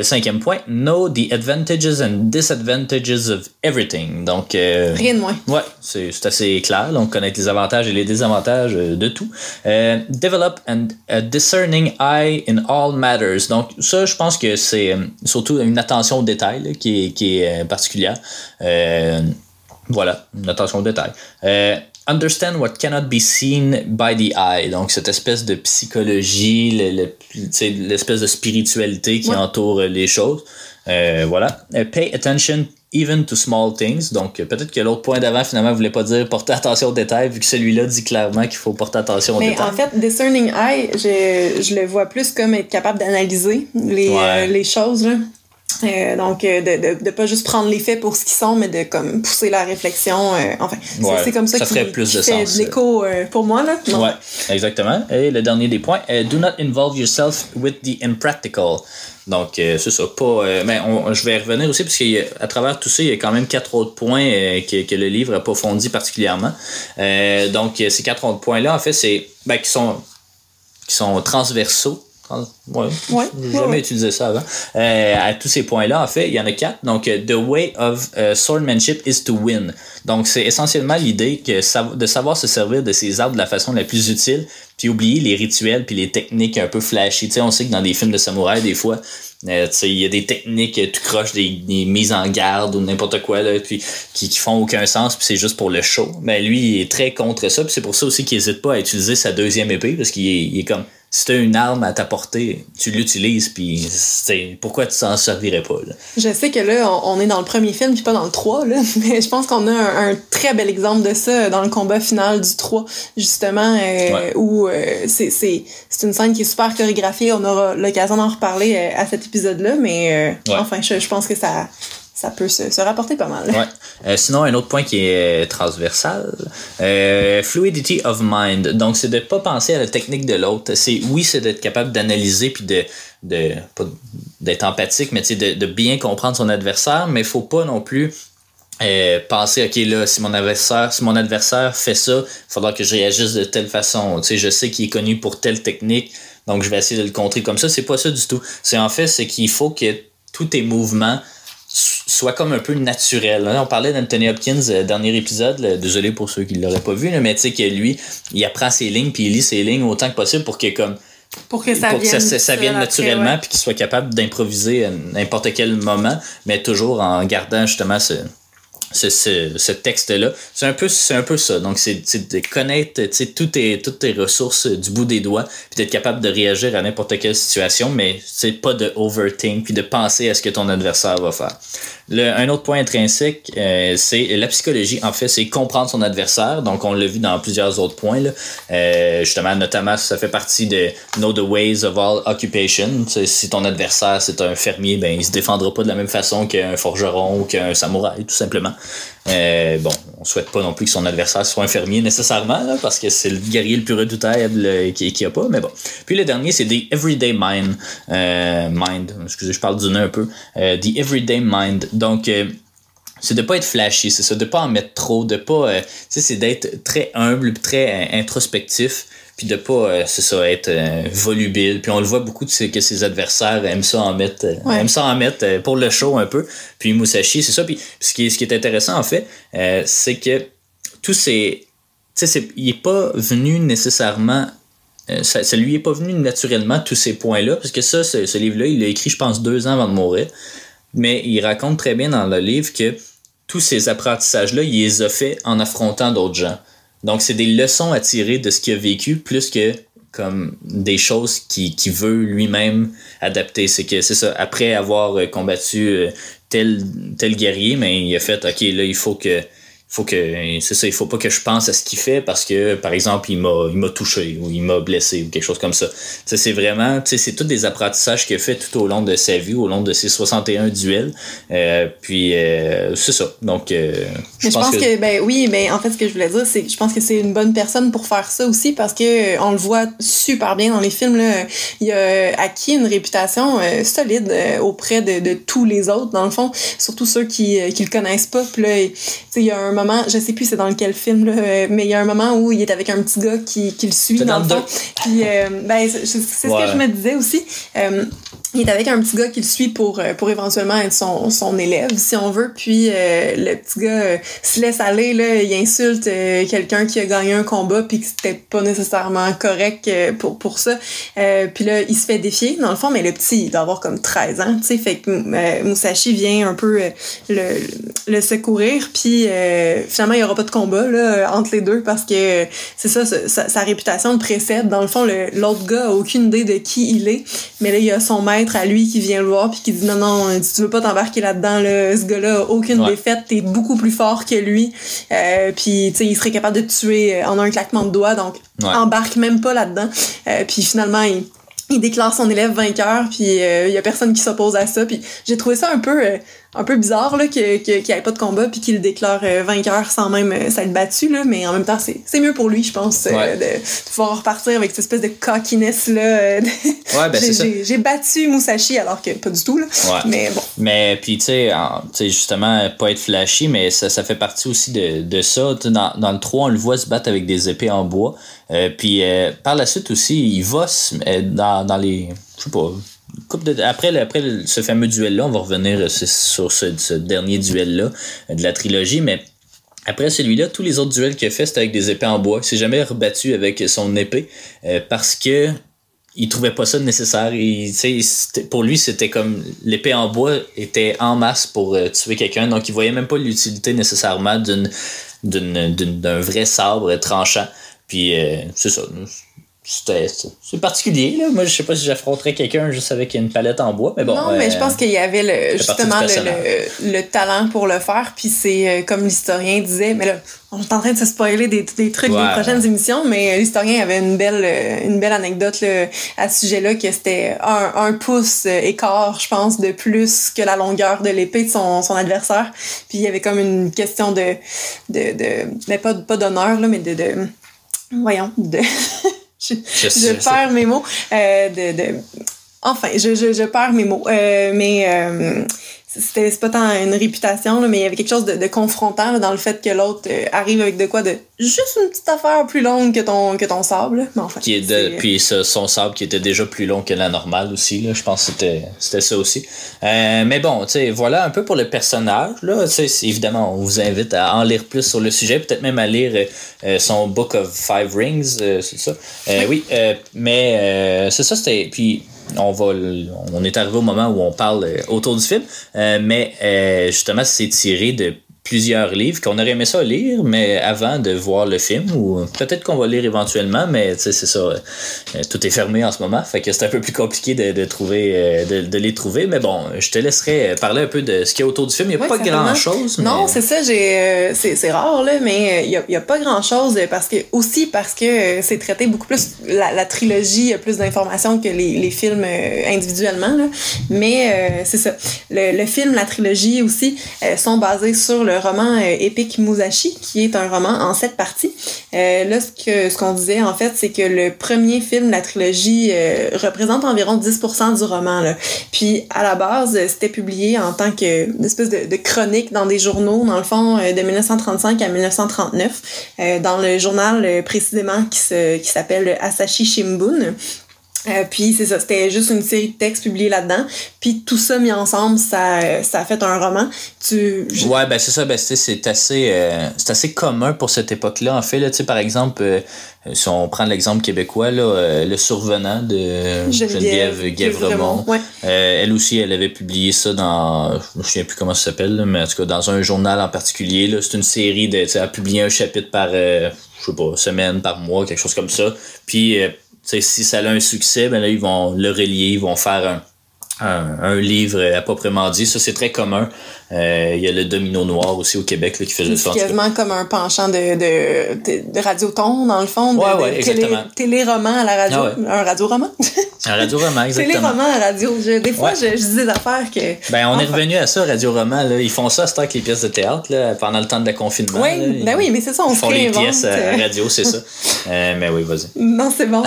Cinquième point, know the advantages and disadvantages of everything. Donc... rien de moins. Ouais, c'est assez clair. Donc, connaître les avantages et les désavantages de tout. Develop a discerning eye in all matters. Donc, ça, je pense que c'est surtout une attention au détail là, qui est particulière. Voilà, une attention au détail. Understand what cannot be seen by the eye. Donc, cette espèce de psychologie, l'espèce de spiritualité qui entoure les choses. Voilà. Pay attention even to small things. Donc, peut-être que l'autre point d'avant, finalement, voulait pas dire porter attention aux détails, vu que celui-là dit clairement qu'il faut porter attention aux détails. Mais en fait, discerning eye, je le vois plus comme être capable d'analyser les choses, là. Donc, de pas juste prendre les faits pour ce qu'ils sont, mais de comme pousser la réflexion. C'est comme ça ferait plus de fait sens. De l'écho pour moi. Là. Ouais, exactement. Et le dernier des points, do not involve yourself with the impractical. Donc, c'est ça. Mais je vais y revenir aussi, parce qu'à travers tout ça, il y a quand même 4 autres points que le livre n'a pas fourni particulièrement. Donc, ces 4 autres points-là, en fait, c'est qui sont transversaux. J'ai jamais utilisé ça avant. À tous ces points-là, en fait, il y en a 4. Donc, the way of swordmanship is to win. Donc, c'est essentiellement l'idée de savoir se servir de ces armes de la façon la plus utile, puis oublier les rituels puis les techniques un peu flashy. Tu sais, on sait que dans des films de samouraï, des fois, il y a des techniques tout croche, des mises en garde ou n'importe quoi là, puis qui font aucun sens, puis c'est juste pour le show. Mais lui, il est très contre ça, puis c'est pour ça aussi qu'il hésite pas à utiliser sa deuxième épée, parce qu'il est comme... Si tu as une arme à ta portée, tu l'utilises, puis pourquoi tu s'en servirais pas? Là? Je sais que là, on est dans le premier film, puis pas dans le 3, là, mais je pense qu'on a un très bel exemple de ça dans le combat final du 3, justement, où c'est une scène qui est super chorégraphiée. On aura l'occasion d'en reparler à cet épisode-là, mais enfin, je pense que ça peut se rapporter pas mal. Ouais. Sinon, un autre point qui est transversal, fluidity of mind. Donc, c'est de pas penser à la technique de l'autre. C'est d'être capable d'analyser puis pas d'être empathique, mais de bien comprendre son adversaire, mais il faut pas non plus penser, ok, là, si mon adversaire fait ça, il faudra que je réagisse de telle façon. Tu sais, je sais qu'il est connu pour telle technique, donc je vais essayer de le contrer comme ça. C'est pas ça du tout. C'est qu'il faut que tous tes mouvements soient comme un peu naturels. Là, on parlait d'Anthony Hopkins, dernier épisode, là, désolé pour ceux qui ne l'auraient pas vu, là, mais tu sais que lui, il apprend ses lignes puis il lit ses lignes autant que possible pour que ça vienne naturellement, puis qu'il soit capable d'improviser à n'importe quel moment, mais toujours en gardant justement ce texte-là. C'est un peu ça. Donc, c'est de connaître toutes tes ressources du bout des doigts, puis d'être capable de réagir à n'importe quelle situation, mais c'est pas de overthink, puis de penser à ce que ton adversaire va faire. Un autre point intrinsèque, c'est la psychologie. En fait, c'est comprendre son adversaire. Donc, on l'a vu dans plusieurs autres points, là. Justement, notamment, ça fait partie de Know the Ways of All Occupation. Si ton adversaire, c'est un fermier, ben il se défendra pas de la même façon qu'un forgeron ou qu'un samouraï, tout simplement. Bon, on souhaite pas non plus que son adversaire soit un fermier nécessairement, là, parce que c'est le guerrier le plus redoutable qui a pas, mais bon. Puis le dernier, c'est The Everyday Mind. Excusez, je parle du nez un peu. The Everyday Mind. Donc, c'est de pas être flashy, c'est ça, de pas en mettre trop, de pas, c'est d'être très humble, très introspectif, puis de pas, être volubile. Puis on le voit beaucoup que ses adversaires aiment ça en mettre, pour le show un peu. Puis Musashi, c'est ça. Puis ce qui est intéressant en fait, c'est que il est pas venu nécessairement. Ça lui est pas venu naturellement tous ces points-là, parce que ce livre-là, il l'a écrit, je pense, 2 ans avant de mourir. Mais il raconte très bien dans le livre que tous ces apprentissages-là, il les a fait en affrontant d'autres gens. Donc, c'est des leçons à tirer de ce qu'il a vécu, plus que comme des choses qu'il veut lui-même adapter. C'est ça, après avoir combattu tel guerrier, mais il a fait, ok, là, il faut pas que je pense à ce qu'il fait parce que, par exemple, il m'a touché ou il m'a blessé ou quelque chose comme ça. C'est vraiment, c'est tous des apprentissages qu'il a fait tout au long de sa vie, au long de ses 61 duels. Puis, c'est ça. Donc, je pense que oui, mais en fait, ce que je voulais dire, c'est que je pense que c'est une bonne personne pour faire ça aussi parce que on le voit super bien dans les films, là. Il a acquis une réputation solide auprès de tous les autres, dans le fond, surtout ceux qui le connaissent pas. Puis là, il y a un moment, je sais plus c'est dans quel film, là, mais il y a un moment où il est avec un petit gars qui le suit dans le fond. Puis, c'est ce que je me disais aussi. Il est avec un petit gars qui le suit pour éventuellement être son élève, si on veut. Puis le petit gars se laisse aller, là, il insulte quelqu'un qui a gagné un combat puis que c'était pas nécessairement correct pour ça. Puis là, il se fait défier, dans le fond, mais le petit, il doit avoir comme 13 ans, tu sais. Fait que Musashi vient un peu le secourir, puis finalement, il y aura pas de combat là entre les deux parce que c'est ça, sa réputation le précède. Dans le fond, l'autre gars a aucune idée de qui il est, mais là, il y a son maître à lui qui vient le voir puis qui dit non, tu veux pas t'embarquer là-dedans, là, ce gars-là a aucune défaite, t'es beaucoup plus fort que lui, puis tu sais, il serait capable de te tuer en un claquement de doigts, donc embarque même pas là-dedans. Puis finalement, il déclare son élève vainqueur, puis il y a personne qui s'oppose à ça, puis j'ai trouvé ça un peu bizarre là qu'il y ait pas de combat puis qu'il le déclare vainqueur sans même s'être battu là, mais en même temps c'est mieux pour lui, je pense, de pouvoir repartir avec cette espèce de cockiness là. C'est ça. J'ai battu Musashi alors que pas du tout là. Mais bon. Mais puis tu sais justement pas être flashy, mais ça fait partie aussi de ça. Dans le 3, on le voit se battre avec des épées en bois. Puis par la suite aussi, il va dans les, je sais pas, après ce fameux duel-là, on va revenir sur ce dernier duel-là de la trilogie, mais après celui-là, tous les autres duels qu'il a fait, c'était avec des épées en bois. Il s'est jamais rebattu avec son épée parce que il trouvait pas ça nécessaire. Pour lui, c'était comme l'épée en bois était en masse pour tuer quelqu'un, donc il voyait même pas l'utilité nécessairement d'un vrai sabre tranchant. Puis c'est ça. C'est particulier, là. Moi, je sais pas si j'affronterais quelqu'un juste avec une palette en bois, mais bon. Non, mais je pense qu'il y avait justement le talent pour le faire, puis c'est comme l'historien disait, mais là, on est en train de se spoiler des trucs des prochaines émissions, mais l'historien avait une belle anecdote là, à ce sujet-là, que c'était un pouce écart, je pense, de plus que la longueur de l'épée de son adversaire. Puis il y avait comme une question mais pas d'honneur, là, mais voyons, je perds mes mots. Enfin, je perds mes mots. Mais c'est pas tant une réputation, là, mais il y avait quelque chose de confrontant là, dans le fait que l'autre arrive avec de quoi de juste une petite affaire plus longue que ton sabre. Là. Mais enfin, puis son sabre qui était déjà plus long que la normale aussi, là, je pense que c'était ça aussi. Mais bon, tu sais, voilà un peu pour le personnage. Là, évidemment, on vous invite à en lire plus sur le sujet, peut-être même à lire son Book of Five Rings, c'est ça. Oui, mais c'est ça, c'était. Puis on est arrivé au moment où on parle autour du film, mais justement, c'est tiré de plusieurs livres qu'on aurait aimé ça lire, mais avant de voir le film, ou peut-être qu'on va lire éventuellement, mais tu sais, c'est ça, tout est fermé en ce moment, fait que c'est un peu plus compliqué de trouver, de les trouver, mais bon, je te laisserai parler un peu de ce qu'il y a autour du film. Il n'y a pas grand-chose. Non, mais... c'est ça, c'est rare, là, mais il y a pas grand-chose, parce que c'est traité beaucoup plus, la trilogie a plus d'informations que les films individuellement, là, mais c'est ça. Le film, la trilogie aussi, sont basés sur le roman épique Musashi, qui est un roman en 7 parties. Là, ce qu'on disait, en fait, c'est que le premier film de la trilogie représente environ 10% du roman. Là. Puis, à la base, c'était publié en tant qu'une espèce de chronique dans des journaux, dans le fond, de 1935 à 1939, dans le journal précisément qui s'appelle Asahi Shimbun. Puis c'est ça, c'était juste une série de textes publiés là-dedans. Puis tout ça mis ensemble, ça a fait un roman. Ouais, ben c'est ça, ben c'est assez commun pour cette époque-là. En fait, là, tu sais, par exemple, si on prend l'exemple québécois, là, Le Survenant de Geneviève Guèvremont. Ouais. Elle aussi, elle avait publié ça dans, je me souviens plus comment ça s'appelle, là, mais en tout cas dans un journal en particulier. Là, c'est une série de, tu sais, elle a publié un chapitre par, je sais pas, semaine, par mois, quelque chose comme ça. Puis si ça a un succès, ben là, ils vont le relier, ils vont faire un livre à proprement dit. Ça, c'est très commun. Il y a le Domino Noir aussi au Québec là, qui faisait ça. C'est quasiment comme un penchant de radioton, dans le fond. Exactement. Téléroman à la radio. Ah ouais. Un radio-roman. Un radio-roman, exactement. Téléroman à radio. Des fois, je dis des affaires que... Ben, on est revenu à ça, radio-roman. Là. Ils font ça avec les pièces de théâtre là, pendant le temps de la confinement. Oui, là, oui, mais c'est ça, on se réinvente. Ils font les pièces à radio, c'est ça. Mais oui, vas-y. Non, c'est bon.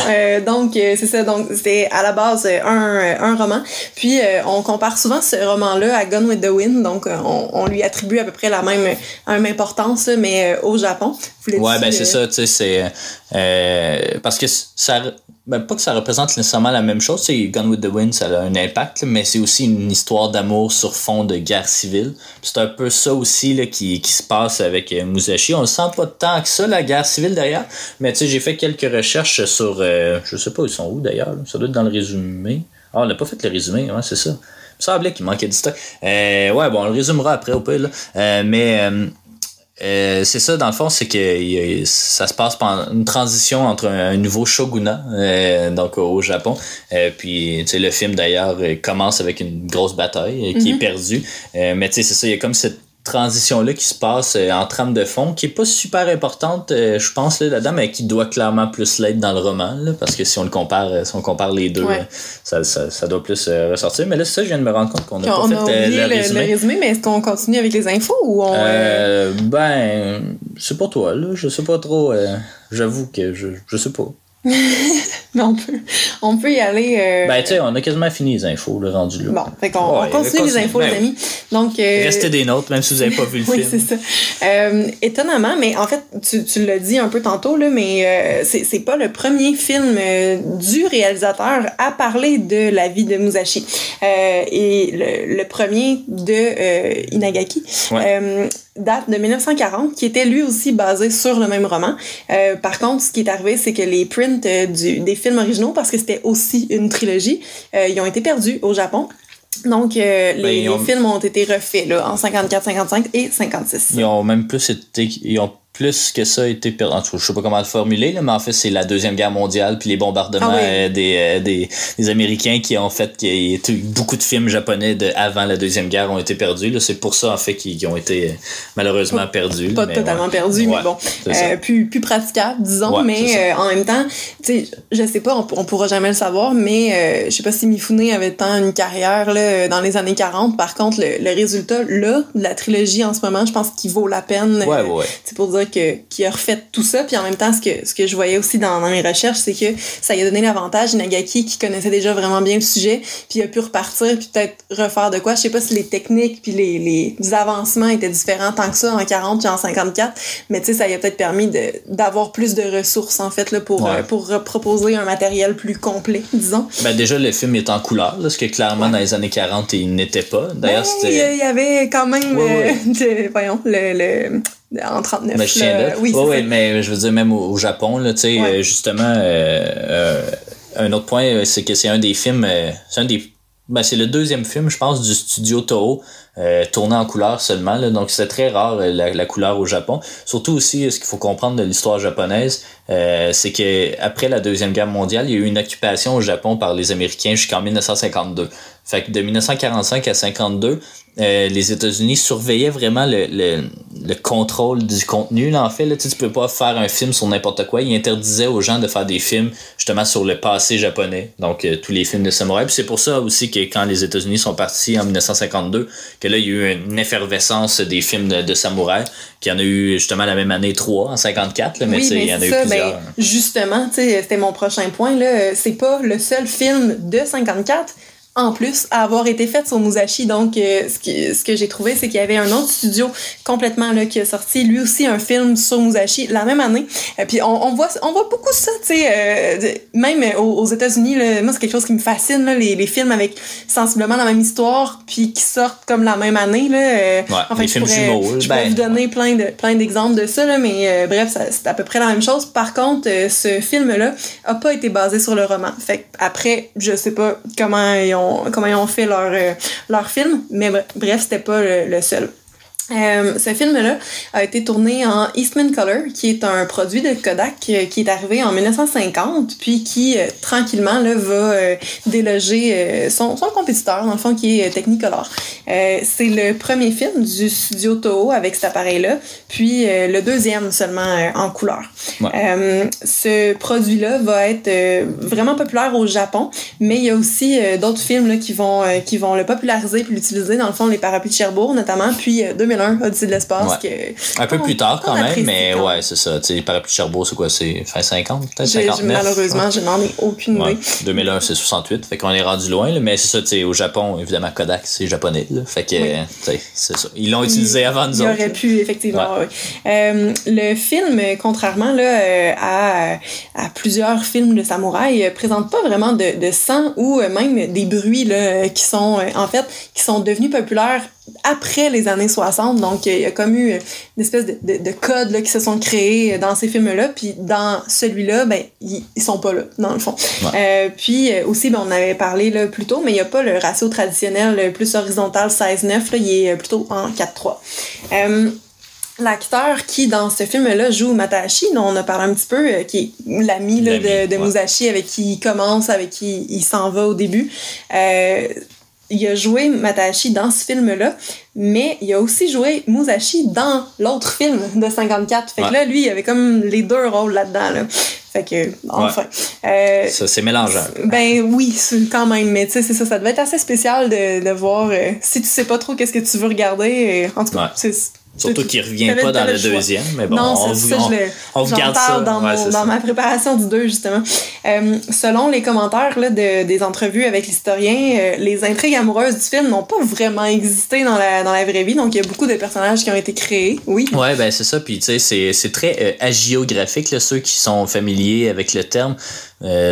Donc, c'est ça. Donc, c'était à la base un roman. Puis, on compare souvent ce roman-là à Gone with the Wind. Donc, on lui attribue à peu près la même importance, mais au Japon. Ouais, ben c'est ça, tu sais, c'est parce que ça, ben pas que ça représente nécessairement la même chose, tu sais, Gone with the Wind, ça a un impact, mais c'est aussi une histoire d'amour sur fond de guerre civile. C'est un peu ça aussi là qui se passe avec Musashi. On le sent pas tant que ça, la guerre civile derrière, mais tu sais, j'ai fait quelques recherches sur, je sais pas, ils sont où d'ailleurs, ça doit être dans le résumé. Ah, on n'a pas fait le résumé, ouais, c'est ça. Il me semblait qu'il manquait du stock. Ouais, bon, on le résumera après au pire, là. Mais c'est ça, dans le fond, c'est que ça se passe pendant une transition entre un nouveau shogunat, donc au Japon. Puis, tu sais, le film, d'ailleurs, commence avec une grosse bataille qui est perdue. Mais tu sais, c'est ça, il y a comme cette transition-là qui se passe en trame de fond, qui est pas super importante, je pense, là-dedans, mais qui doit clairement plus l'être dans le roman, là, parce que si on compare les deux, ouais. ça doit plus ressortir. Mais là, c'est ça, je viens de me rendre compte qu'on n'a pas fait le résumé. Mais est-ce qu'on continue avec les infos ou on... Ben, c'est pour toi, là. Je sais pas trop. J'avoue que je sais pas. Mais on peut y aller. Ben, tu sais, on a quasiment fini les infos, le rendu là. Bon, fait qu'on on continue les infos, les amis. Donc, restez des notes, même si vous n'avez pas vu le film. Oui, c'est ça. Étonnamment, mais en fait, tu l'as dit un peu tantôt, là, mais c'est pas le premier film du réalisateur à parler de la vie de Musashi. Et le premier de Inagaki. Ouais. Date de 1940, qui était lui aussi basé sur le même roman. Par contre, ce qui est arrivé, c'est que les prints des films originaux, parce que c'était aussi une trilogie, ils ont été perdus au Japon. Donc, les films ont été refaits là, en 54, 55 et 56. Ils ont même plus que ça été perdu. Je sais pas comment le formuler, là, mais en fait, c'est la Deuxième Guerre mondiale puis les bombardements des Américains qui ont fait qu'il y a beaucoup de films japonais avant la Deuxième Guerre ont été perdus. Là. C'est pour ça, en fait, qu'ils ont été malheureusement perdus. Pas totalement perdus, mais bon. Plus praticable, disons. Ouais, mais en même temps, tu sais, je sais pas, on pourra jamais le savoir, mais je sais pas si Mifune avait tant une carrière là, dans les années 40. Par contre, le résultat, là, de la trilogie en ce moment, je pense qu'il vaut la peine. Ouais. C'est pour dire dire qu'il a refait tout ça. Puis en même temps, ce que je voyais aussi dans mes recherches, c'est que ça lui a donné l'avantage, Inagaki, qui connaissait déjà vraiment bien le sujet, puis il a pu repartir, puis peut-être refaire de quoi. Je sais pas si les techniques puis les avancements étaient différents tant que ça en 40 puis en 54, mais tu sais, ça lui a peut-être permis d'avoir plus de ressources, en fait, là, pour proposer un matériel plus complet, disons. Ben déjà, le film est en couleur, là, ce que clairement, dans les années 40, il n'était pas. D'ailleurs, c'était... Il y avait quand même, voyons, en 39. Le chien d'œuf. Oui, mais je veux dire, même au Japon, là, tu sais, justement, un autre point, c'est que c'est un des films, c'est le deuxième film, je pense, du studio Toho, tourné en couleur seulement, là, donc c'est très rare la couleur au Japon. Surtout aussi, ce qu'il faut comprendre de l'histoire japonaise, c'est que après la Deuxième Guerre mondiale, il y a eu une occupation au Japon par les Américains jusqu'en 1952. Fait que de 1945 à 52, les États-Unis surveillaient vraiment le contrôle du contenu, là, en fait. Là, tu peux pas faire un film sur n'importe quoi. Ils interdisaient aux gens de faire des films justement sur le passé japonais. Donc, tous les films de samouraï. Puis c'est pour ça aussi que quand les États-Unis sont partis en 1952, que là, il y a eu une effervescence des films de samouraï, qu'il y en a eu justement la même année 3, en 54, là, mais oui, il y en a eu plusieurs. Justement, c'était mon prochain point, là. C'est pas le seul film de 54 en plus à avoir été faite sur Musashi. Donc ce que j'ai trouvé, c'est qu'il y avait un autre studio complètement là qui a sorti lui aussi un film sur Musashi la même année. Puis on voit beaucoup ça, tu sais, même aux États-Unis là, moi c'est quelque chose qui me fascine là, les films avec sensiblement la même histoire puis qui sortent comme la même année là. Les films jumeaux. Je pourrais vous donner plein d'exemples de ça là, mais bref, c'est à peu près la même chose. Par contre, ce film là a pas été basé sur le roman. Fait après, je sais pas comment ils ont fait leur film, mais bref, c'était pas le seul. Ce film-là a été tourné en Eastman Color, qui est un produit de Kodak qui est arrivé en 1950, puis qui tranquillement là, va déloger son compétiteur, dans le fond, qui est Technicolor. C'est le premier film du studio Toho avec cet appareil-là, puis le deuxième seulement en couleur. Ouais. Ce produit-là va être vraiment populaire au Japon, mais il y a aussi d'autres films là, qui vont le populariser puis l'utiliser, dans le fond, les parapluies de Cherbourg notamment, puis 2001, Odyssée de l'espace. Ouais. Un peu plus tard quand même, mais ouais, c'est ça. Tu sais, les parapluies de Cherbourg, c'est quoi? C'est fin 50, peut-être 59? Malheureusement, je n'en ai aucune idée. 2001, c'est 68, fait qu'on est rendu loin, là, mais c'est ça, tu sais, au Japon, évidemment, Kodak, c'est japonais, là, fait que, tu sais, c'est ça. Ils l'ont utilisé avant nous autres. Il aurait pu, effectivement, oui. Le film, contrairement là, à plusieurs films de samouraï, présente pas vraiment de sang ou même des bruits là, qui sont devenus populaires après les années 60, donc il y a comme eu une espèce de codes là, qui se sont créés dans ces films-là, puis dans celui-là, ben ils sont pas là, dans le fond. Ouais. Puis aussi, ben, on avait parlé là, plus tôt, mais il y a pas le ratio traditionnel plus horizontal 16-9, là, il est plutôt en 4-3. L'acteur qui, dans ce film-là, joue Matahashi, dont on a parlé un petit peu, qui est l'ami là, de Musashi, avec qui il commence, avec qui il s'en va au début. Il a joué Matahashi dans ce film-là, mais il a aussi joué Musashi dans l'autre film de 54. Fait que là, lui, il avait comme les deux rôles là-dedans, là. Fait que, enfin. Ouais. Ça, c'est mélangeant. Ben oui, quand même. Mais tu sais, c'est ça. Ça devait être assez spécial de voir si tu sais pas trop qu'est-ce que tu veux regarder. En tout cas, surtout qu'il revient pas dans le deuxième, mais bon, non, on vous garde ça. Dans ma préparation du 2, justement. Selon les commentaires là, des entrevues avec l'historien, les intrigues amoureuses du film n'ont pas vraiment existé dans la vraie vie, donc il y a beaucoup de personnages qui ont été créés, oui. Ouais, ben c'est ça, puis tu sais, c'est très hagiographique, là, ceux qui sont familiers avec le terme.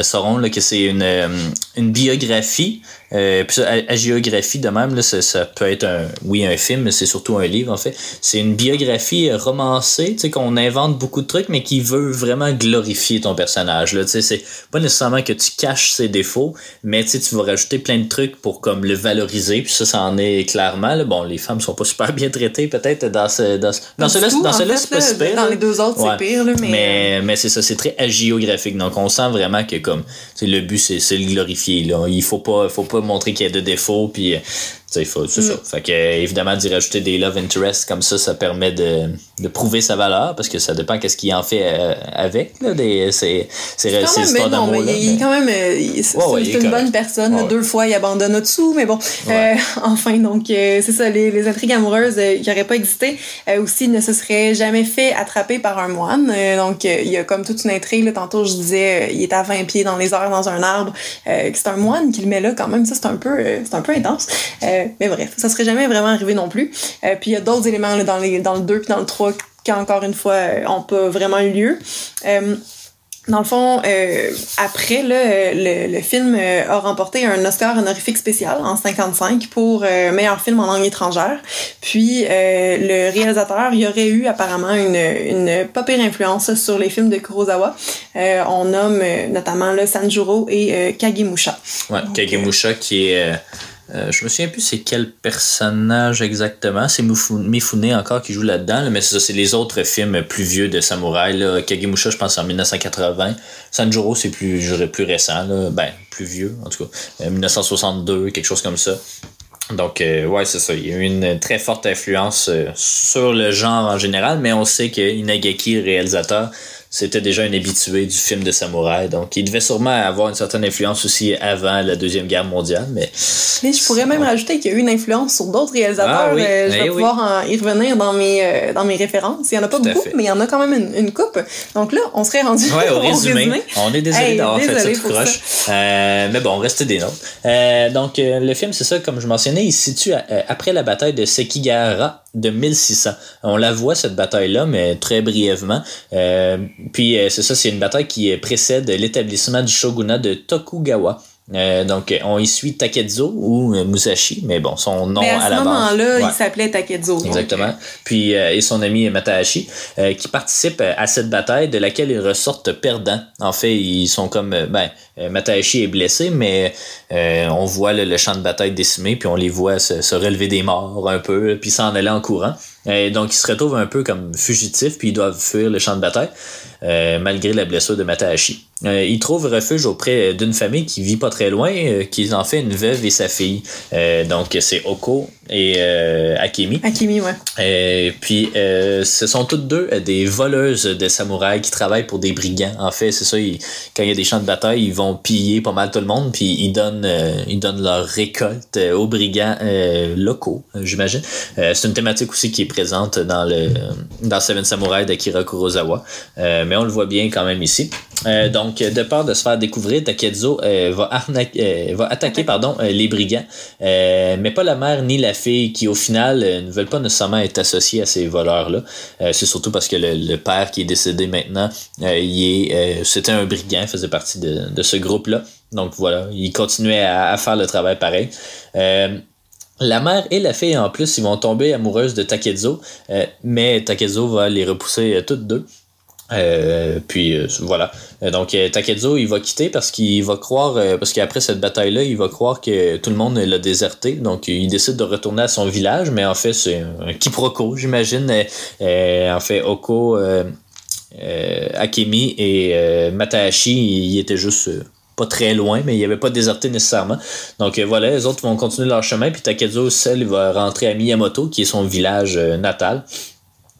Sauront là, que c'est une biographie. Puis ça, hagiographie de même, là, ça peut être un film, mais c'est surtout un livre en fait. C'est une biographie romancée, tu sais, qu'on invente beaucoup de trucs, mais qui veut vraiment glorifier ton personnage. Là, tu sais, c'est pas nécessairement que tu caches ses défauts, mais tu sais, tu vas rajouter plein de trucs pour comme le valoriser. Puis ça en est clairement. Là, bon, les femmes sont pas super bien traitées peut-être dans celui-là, c'est pas super. Dans les deux autres, c'est pire. Là, mais c'est ça, c'est très hagiographique. Donc on sent vraiment que comme le but c'est le glorifier là. Il faut pas montrer qu'il y a de défauts puis c'est ça. Fait que évidemment d'y rajouter des love interests comme ça permet de prouver sa valeur, parce que ça dépend qu'est-ce qu'il en fait avec, là, ces histoires d'amour. Mais il est quand même, c'est une bonne personne. Ouais. 2 fois, il abandonne Otsu, mais bon, enfin, donc, c'est ça, les intrigues amoureuses qui n'auraient pas existé. Aussi, il ne se serait jamais fait attraper par un moine. Donc, il y a comme toute une intrigue, là, tantôt, je disais, il est à 20 pieds dans les airs, dans un arbre. C'est un moine qui le met là, quand même. Ça, c'est un peu intense. Mais bref, ça serait jamais vraiment arrivé non plus. Puis, il y a d'autres éléments, là, dans le 2 puis dans le 3 qui, encore une fois, n'ont pas vraiment eu lieu. Dans le fond, après, là, le film a remporté un Oscar honorifique spécial en 55 pour meilleur film en langue étrangère. Puis, le réalisateur, il y aurait eu apparemment une pas pire influence sur les films de Kurosawa. On nomme notamment là, Sanjuro et Kagemusha. Ouais, Kagemusha qui est... je me souviens plus c'est quel personnage exactement. C'est Mifune encore qui joue là-dedans, là, mais c'est ça, c'est les autres films plus vieux de samouraï. Là. Kagemusha, je pense, en 1980. Sanjuro, c'est plus récent, là. Ben, plus vieux, en tout cas. 1962, quelque chose comme ça. Donc, ouais, c'est ça. Il y a eu une très forte influence sur le genre en général, mais on sait que Inagaki, le réalisateur, c'était déjà un habitué du film de samouraï, donc il devait sûrement avoir une certaine influence aussi avant la Deuxième Guerre mondiale, mais je pourrais même rajouter qu'il y a eu une influence sur d'autres réalisateurs. Je vais pouvoir y revenir dans mes références. Il y en a pas beaucoup, mais il y en a quand même une coupe. Donc là, on serait rendu au résumé. On est désolé d'avoir fait cette croche. Mais bon, restez des notes. Donc, le film, c'est ça, comme je mentionnais, il se situe après la bataille de Sekigahara de 1600. On la voit, cette bataille-là, mais très brièvement. Puis c'est ça, c'est une bataille qui précède l'établissement du shogunat de Tokugawa. Donc on y suit Takezo ou Musashi, mais bon, son nom à la base. À ce moment-là, il s'appelait Takezo. Exactement. Donc, puis et son ami Matahashi qui participent à cette bataille de laquelle ils ressortent perdants. En fait, ils sont comme Matahashi est blessé, mais on voit le champ de bataille décimé, puis on les voit se relever des morts un peu, puis s'en aller en courant. Donc ils se retrouvent un peu comme fugitifs, puis ils doivent fuir le champ de bataille malgré la blessure de Matahashi. Ils trouvent refuge auprès d'une famille qui vit pas très loin, qui en fait une veuve et sa fille. Donc c'est Oko et Akemi. Akemi, ouais. Puis ce sont toutes deux des voleuses de samouraïs qui travaillent pour des brigands. En fait, c'est ça, quand il y a des champs de bataille, ils vont piller pas mal tout le monde, puis ils donnent leur récolte aux brigands locaux, j'imagine. C'est une thématique aussi qui est présente dans Seven Samurai d'Akira Kurosawa, mais on le voit bien quand même ici. Donc, de peur de se faire découvrir, Takezo va attaquer les brigands, mais pas la mère ni la fille qui, au final, ne veulent pas nécessairement être associés à ces voleurs-là. C'est surtout parce que le père qui est décédé maintenant, c'était un brigand, faisait partie de ce groupe-là. Donc voilà, il continuait à faire le travail pareil. La mère et la fille, en plus, ils vont tomber amoureuses de Takezo, mais Takezo va les repousser toutes deux. Voilà. Donc Takezo, il va quitter parce qu'il va croire, parce qu'après cette bataille-là, il va croire que tout le monde l'a déserté. Donc il décide de retourner à son village, mais en fait c'est un quiproquo, j'imagine. En fait, Oko, Akemi et Matahashi, ils étaient juste pas très loin, mais il avait pas déserté nécessairement. Donc voilà, les autres vont continuer leur chemin, puis Takezo seul, il va rentrer à Miyamoto, qui est son village natal.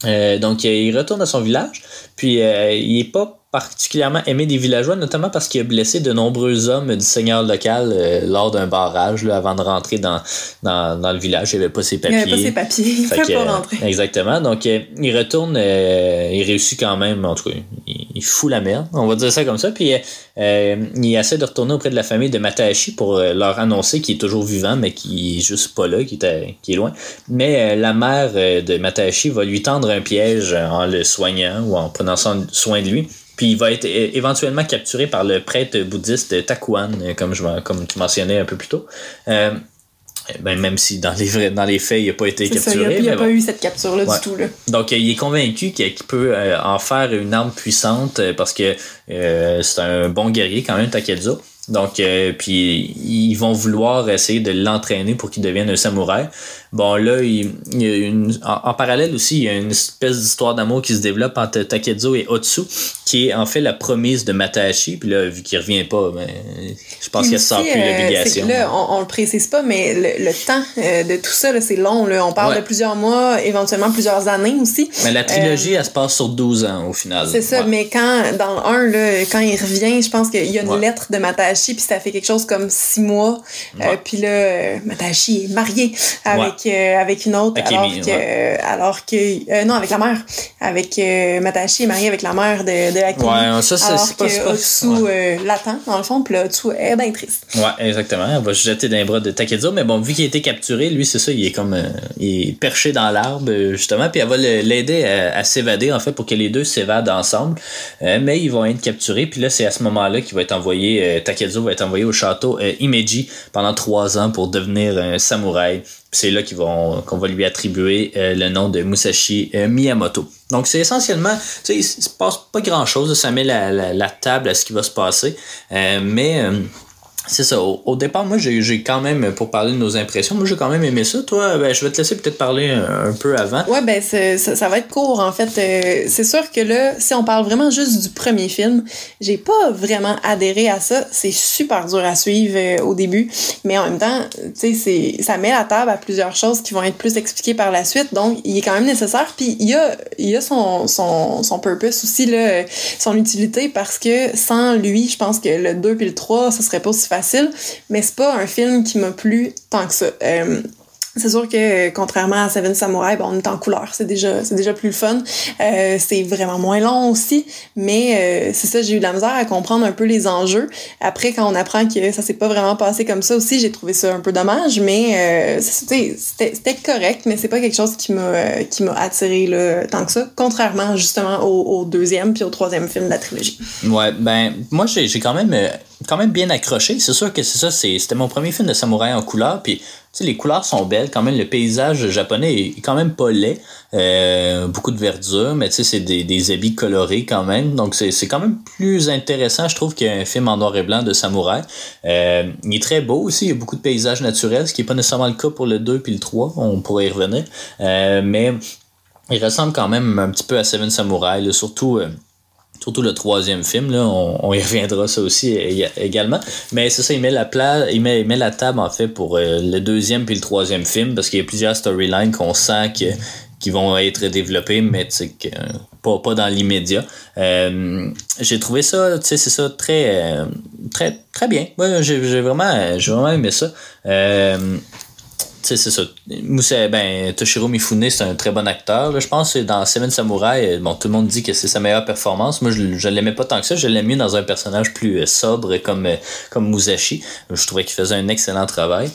Donc il retourne à son village, puis il est pas particulièrement aimé des villageois, notamment parce qu'il a blessé de nombreux hommes du seigneur local lors d'un barrage là, avant de rentrer dans le village. Il avait pas ses papiers. Il avait pas ses papiers, il peut pas rentrer. Exactement, donc il retourne, il réussit quand même, en tout cas, il fout la merde, on va dire ça comme ça, puis il essaie de retourner auprès de la famille de Matahashi pour leur annoncer qu'il est toujours vivant, mais qu'il est juste pas là, qui est loin. Mais la mère de Matahashi va lui tendre un piège en le soignant ou en prenant soin de lui. Puis il va être éventuellement capturé par le prêtre bouddhiste Takuan, comme tu mentionnais un peu plus tôt. Même si dans les faits, il n'a pas été capturé. Il n'y a pas eu cette capture-là du tout. Là. Donc, il est convaincu qu'il peut en faire une arme puissante parce que c'est un bon guerrier quand même, Takezo. Donc, puis ils vont vouloir essayer de l'entraîner pour qu'il devienne un samouraï. Bon, là, il y a en parallèle aussi, il y a une espèce d'histoire d'amour qui se développe entre Takezo et Otsu, qui est en fait la promise de Matahashi. Puis là, vu qu'il revient pas, ben, je pense qu'elle sort plus l'obligation. Là, on le précise pas, mais le temps de tout ça, là, c'est long. Là. On parle de plusieurs mois, éventuellement plusieurs années aussi. Mais la trilogie, elle se passe sur 12 ans au final. C'est ça, mais dans le 1, là, quand il revient, je pense qu'il y a une lettre de Matahashi, puis ça fait quelque chose comme 6 mois. Puis là, Matahashi est marié avec une autre, non, avec la mère. Matahashi est marié avec la mère de Akemi. Ouais, ça, c'est pas Otsu l'attend, dans le fond, puis là, Otsu est bien triste. Ouais, exactement. Elle va se jeter dans les bras de Takezo, mais bon, vu qu'il a été capturé, lui, c'est ça, il est comme il est perché dans l'arbre, justement, puis elle va l'aider à s'évader, en fait, pour que les deux s'évadent ensemble. Mais ils vont être capturés, puis là, c'est à ce moment-là qu'il va être envoyé, Takezo va être envoyé au château Himeji pendant 3 ans pour devenir un samouraï. C'est là qu'on va lui attribuer le nom de Musashi Miyamoto. Donc c'est essentiellement, tu sais, il se passe pas grand-chose, ça met la table à ce qui va se passer, mais c'est ça. Au départ, moi, j'ai quand même, pour parler de nos impressions, moi, j'ai quand même aimé ça. Toi, ben, je vais te laisser peut-être parler un peu avant. Ouais, ben, ça va être court, en fait. C'est sûr que là, si on parle vraiment juste du premier film, j'ai pas vraiment adhéré à ça. C'est super dur à suivre au début. Mais en même temps, tu sais, ça met la table à plusieurs choses qui vont être plus expliquées par la suite. Donc, il est quand même nécessaire. Puis, il y a son purpose aussi, là, son utilité, parce que sans lui, je pense que le 2 puis le 3, ça serait pas aussi facile, mais c'est pas un film qui m'a plu tant que ça. C'est sûr que contrairement à Seven Samurai, on est en couleur, c'est déjà plus le fun. C'est vraiment moins long aussi, mais c'est ça, j'ai eu de la misère à comprendre un peu les enjeux. Après, quand on apprend que ça s'est pas vraiment passé comme ça aussi, j'ai trouvé ça un peu dommage, mais c'était correct, mais c'est pas quelque chose qui m'a attiré là, tant que ça, contrairement justement au deuxième puis au troisième film de la trilogie. Ouais, ben moi j'ai quand même bien accroché. C'est sûr que c'est ça, c'était mon premier film de samouraï en couleur, puis tu sais, les couleurs sont belles, quand même, le paysage japonais est quand même pas laid, beaucoup de verdure, mais tu sais, c'est des habits colorés quand même, donc c'est quand même plus intéressant, je trouve, qu'un film en noir et blanc de samouraï. Il est très beau aussi, il y a beaucoup de paysages naturels, ce qui est pas nécessairement le cas pour le 2 puis le 3, on pourrait y revenir, mais il ressemble quand même un petit peu à Seven Samurai, là, surtout le troisième film, là, on y reviendra ça aussi également. Mais c'est ça, il met la table en fait pour le deuxième puis le troisième film, parce qu'il y a plusieurs storylines qu'on sent qui vont être développées, mais pas dans l'immédiat. J'ai trouvé ça, tu sais, c'est ça, très très bien. Moi, j'ai vraiment aimé ça. Tu sais, c'est ça. Toshiro Mifune, c'est un très bon acteur. Là, je pense que dans Seven Samurai, tout le monde dit que c'est sa meilleure performance. Moi, je l'aimais pas tant que ça. Je l'aimais mieux dans un personnage plus sobre comme Musashi. Je trouvais qu'il faisait un excellent travail.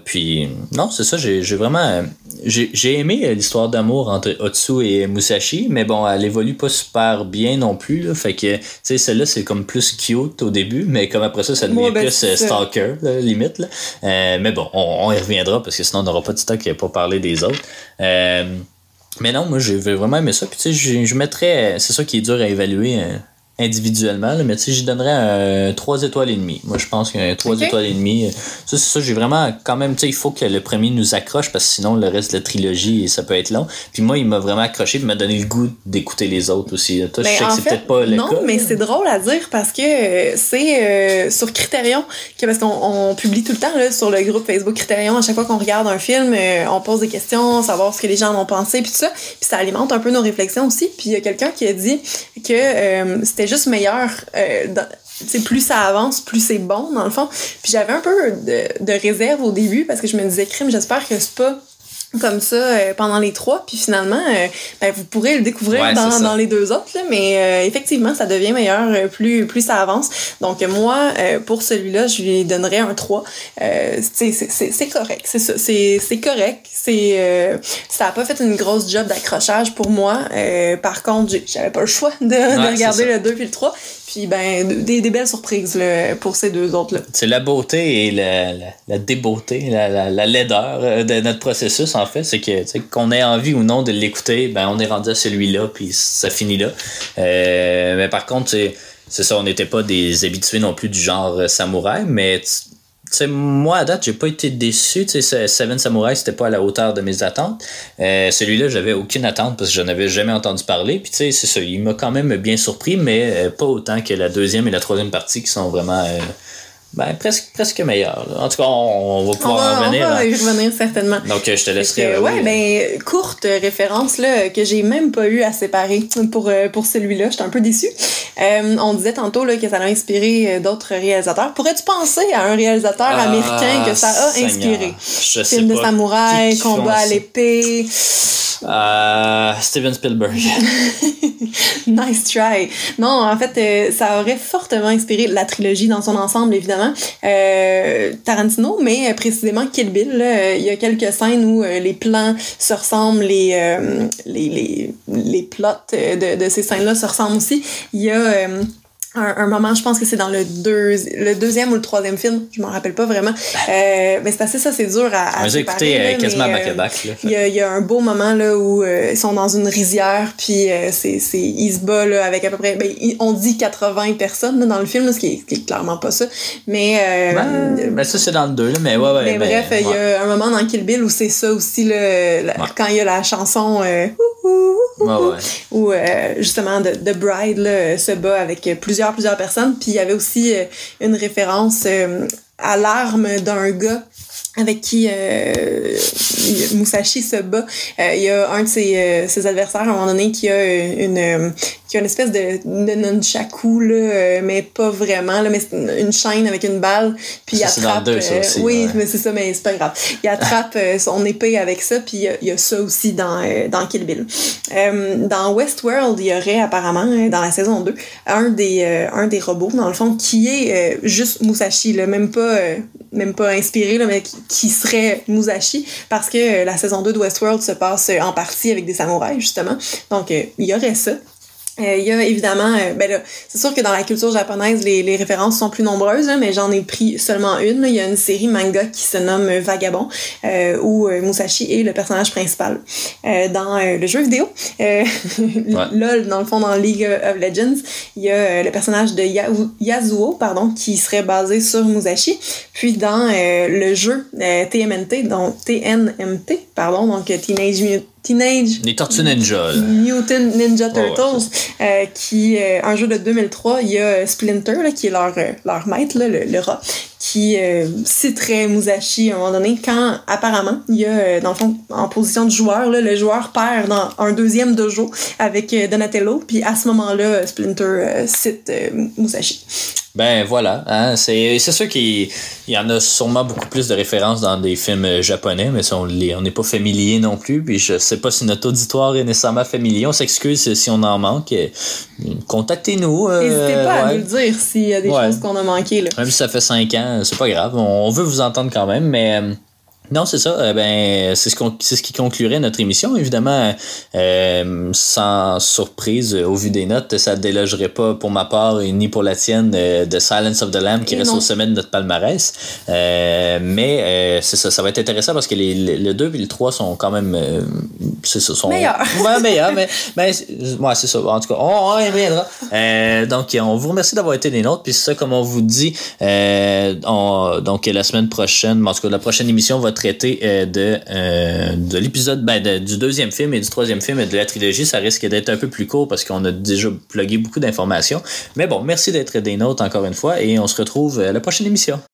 Puis, non, c'est ça. J'ai aimé l'histoire d'amour entre Otsu et Musashi, mais bon, elle évolue pas super bien non plus. Là, fait que, tu sais, celle-là, c'est comme plus cute au début, mais comme après ça devient plus stalker, là, limite. Là. Mais bon, on y reviendra parce que sinon on n'aura pas de stock pour parler des autres. Mais non, moi j'ai vraiment aimé ça. Puis tu sais, je mettrais, c'est ça qui est dur à évaluer individuellement, là, mais tu sais, j'y donnerais 3 étoiles et demie. Moi je pense qu'un 3 étoiles et demie, ça c'est ça, j'ai vraiment quand même, tu sais, il faut que le premier nous accroche parce que sinon le reste de la trilogie ça peut être long. Puis moi il m'a vraiment accroché et m'a donné le goût d'écouter les autres aussi. Toi, je sais que c'est peut-être pas le cas. Non, mais c'est drôle à dire parce que c'est sur Criterion, parce qu'on publie tout le temps là, sur le groupe Facebook Criterion, à chaque fois qu'on regarde un film, on pose des questions, savoir ce que les gens en ont pensé, puis tout ça. Puis ça alimente un peu nos réflexions aussi. Puis il y a quelqu'un qui a dit que c'était juste meilleur plus ça avance, plus c'est bon dans le fond. Puis j'avais un peu de réserve au début parce que je me disais crime, j'espère que c'est pas comme ça pendant les 3, puis finalement vous pourrez le découvrir dans les 2 autres là, mais effectivement ça devient meilleur plus ça avance. Donc moi pour celui-là je lui donnerais un 3. C'est correct, c'est ça, c'est correct, ça a pas fait une grosse job d'accrochage pour moi. Par contre j'avais pas le choix de regarder le 2 puis le 3. Puis des belles surprises là, pour ces 2 autres là. C'est la beauté et la débeauté, la laideur de notre processus en fait, c'est que qu'on ait envie ou non de l'écouter, on est rendu à celui-là puis ça finit là. Mais par contre c'est ça, on n'était pas des habitués non plus du genre samouraï, mais tu sais, moi à date j'ai pas été déçu. Tu sais, Seven Samurai c'était pas à la hauteur de mes attentes. Celui-là j'avais aucune attente parce que j'en avais jamais entendu parler. Puis tu sais, c'est ça, il m'a quand même bien surpris, mais pas autant que la deuxième et la troisième partie qui sont vraiment presque meilleur. En tout cas, on va pouvoir en revenir. On va y revenir certainement. Donc, je te laisserai. Courte référence là, que j'ai même pas eu à séparer pour celui-là. J'étais un peu déçue. On disait tantôt là, que ça a inspiré d'autres réalisateurs. Pourrais-tu penser à un réalisateur américain que ça a inspiré? Je sais Film pas. De samouraï, combat à l'épée. Steven Spielberg. Nice try. Non, en fait, ça aurait fortement inspiré la trilogie dans son ensemble, évidemment. Tarantino, mais précisément Kill Bill. Là, il y a quelques scènes où les plans se ressemblent, les plots de ces scènes-là se ressemblent aussi. Il y a un moment, je pense que c'est dans le deuxième ou le troisième film, je m'en rappelle pas vraiment. Mais c'est assez ça, c'est dur à séparer. J'ai écouté quasiment back-à-back. Il y a un beau moment là où ils sont dans une rizière, puis ils se battent là, avec à peu près, on dit 80 personnes là, dans le film, là, ce qui est clairement pas ça. Mais ça c'est dans le 2 là, mais ouais. Mais bref, il y a un moment dans Kill Bill où c'est ça aussi là, quand il y a la chanson où justement The Bride là, se bat avec plusieurs personnes, puis il y avait aussi une référence à l'arme d'un gars avec qui Musashi se bat. Il y a un de ses adversaires à un moment donné qui a une espèce de nunchaku là, mais pas vraiment là, mais c'est une chaîne avec une balle, puis il attrape oui, mais c'est ça, mais c'est pas grave. Il attrape son épée avec ça, puis il y a ça aussi dans Kill Bill. Dans Westworld, il y aurait apparemment dans la saison 2 un des robots dans le fond qui est juste Musashi là, même pas inspiré là, mais qui serait Musashi, parce que la saison 2 de Westworld se passe en partie avec des samouraïs justement, donc il y aurait ça. Il y a évidemment, c'est sûr que dans la culture japonaise, les références sont plus nombreuses, hein, mais j'en ai pris seulement une. Là. Il y a une série manga qui se nomme Vagabond, où Musashi est le personnage principal. Dans le jeu vidéo, LOL, dans le fond, dans League of Legends, il y a le personnage de Yasuo, qui serait basé sur Musashi. Puis dans le jeu TMNT, donc donc les Tortues Ninja. Mutant Ninja Turtles, qui un jeu de 2003, il y a Splinter là, qui est leur maître là, le rat, qui citerait Musashi à un moment donné quand apparemment il y a dans le fond en position de joueur là, le joueur perd dans un deuxième dojo avec Donatello, puis à ce moment-là Splinter cite Musashi. Ben voilà, hein, c'est sûr qu'il y en a sûrement beaucoup plus de références dans des films japonais, mais on n'est pas familier non plus, puis je sais pas si notre auditoire est nécessairement familier, on s'excuse si on en manque, contactez-nous. N'hésitez pas à nous le dire s'il y a des choses qu'on a manquées là. Même si ça fait 5 ans, c'est pas grave, on veut vous entendre quand même, mais... Non, c'est ça. C'est ce qui conclurait notre émission. Évidemment, sans surprise, au vu des notes, ça ne délogerait pas pour ma part et ni pour la tienne de Silence of the Lambs qui reste au sommet de notre palmarès. Mais c'est ça, ça va être intéressant parce que le 2 et le 3 sont quand même... meilleurs. Ouais, meilleurs, mais c'est ça. En tout cas, on y reviendra. Donc, on vous remercie d'avoir été des nôtres. Puis c'est ça, comme on vous dit, donc la semaine prochaine, en tout cas, la prochaine émission va traiter de l'épisode du deuxième film et du troisième film de la trilogie. Ça risque d'être un peu plus court parce qu'on a déjà plugué beaucoup d'informations. Mais bon, merci d'être des nôtres encore une fois et on se retrouve à la prochaine émission.